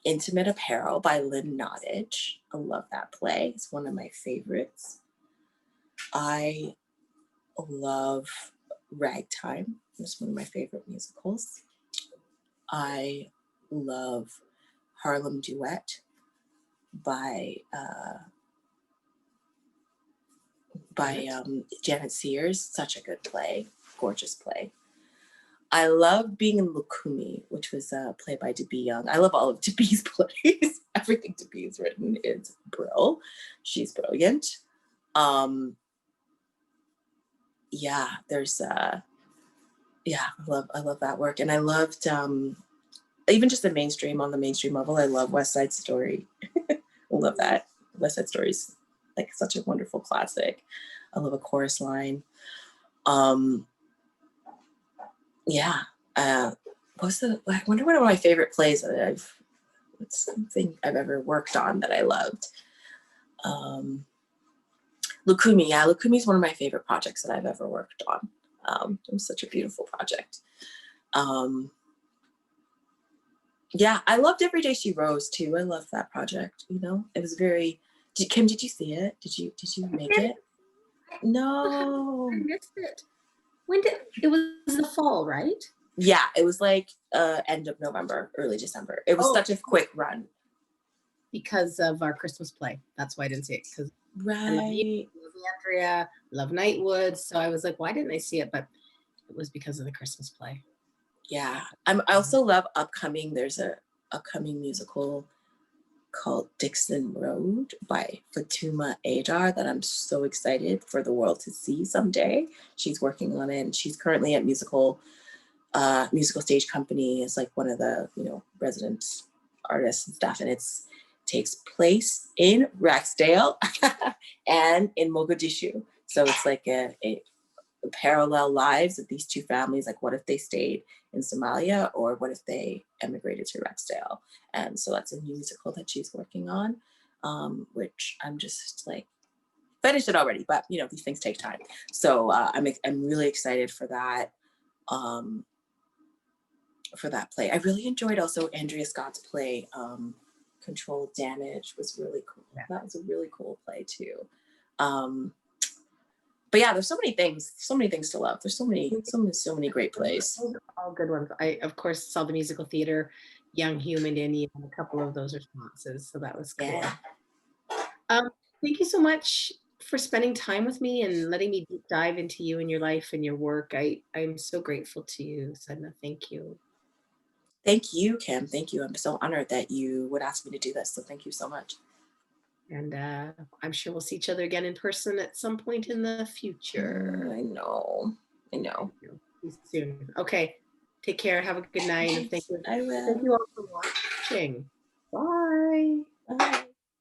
B: Intimate Apparel by Lynn Nottage. I love that play. It's one of my favorites. I love Ragtime. It's one of my favorite musicals. I love Harlem Duet by Janet Sears. Such a good play, gorgeous play. I love Being in Lukumi, which was a play by DeBee Young. I love all of DeBee's plays. Everything DeBee has written is brill. She's brilliant. Yeah, there's I love that work. And I loved even just on the mainstream level, I love West Side Story. I love that. West Side Story's like such a wonderful classic. I love A Chorus Line. Yeah. I wonder what one of my favorite plays that it's something I've ever worked on that I loved. Lukumi. Yeah, Lukumi is one of my favorite projects that I've ever worked on. It was such a beautiful project. Yeah, I loved Every Day She Rose too. I loved that project. It was very. Kim, did you see it? Did you make it? No,
A: I missed it. It was the fall, right?
B: Yeah, it was like end of November, early December. It was such a quick run.
A: Because of our Christmas play. That's why I didn't see it. Because
B: right.
A: I love you, love Andrea, love Nightwood. So I was like, why didn't I see it? But it was because of the Christmas play.
B: Yeah. I also love upcoming. There's a upcoming musical called Dixon Road by Fatuma Adar that I'm so excited for the world to see someday. She's working on it, and she's currently at musical stage company as like one of the resident artists and stuff, and it takes place in Rexdale and in Mogadishu. So it's like a parallel lives of these two families. Like, what if they stayed in Somalia, or what if they emigrated to Rexdale? And so that's a new musical that she's working on. which I'm just like, finished it already, but you know, these things take time. So I'm really excited for that play. I really enjoyed also Andrea Scott's play, Controlled Damage was really cool.
A: Yeah.
B: That was a really cool play too. But yeah, there's so many things to love. There's so many great plays.
A: Those are all good ones. I, of course, saw the musical theater, Young Human Indian, a couple of those responses. So that was cool.
B: Yeah.
A: Thank you so much for spending time with me and letting me deep dive into you and your life and your work. I'm so grateful to you, Sedina. Thank you.
B: Thank you, Kim. Thank you. I'm so honored that you would ask me to do this. So thank you so much.
A: And I'm sure we'll see each other again in person at some point in the future.
B: I know.
A: See you soon. Okay. Take care. Have a good night. And thank you.
B: I will.
A: Thank you all for watching. Bye.
B: Bye.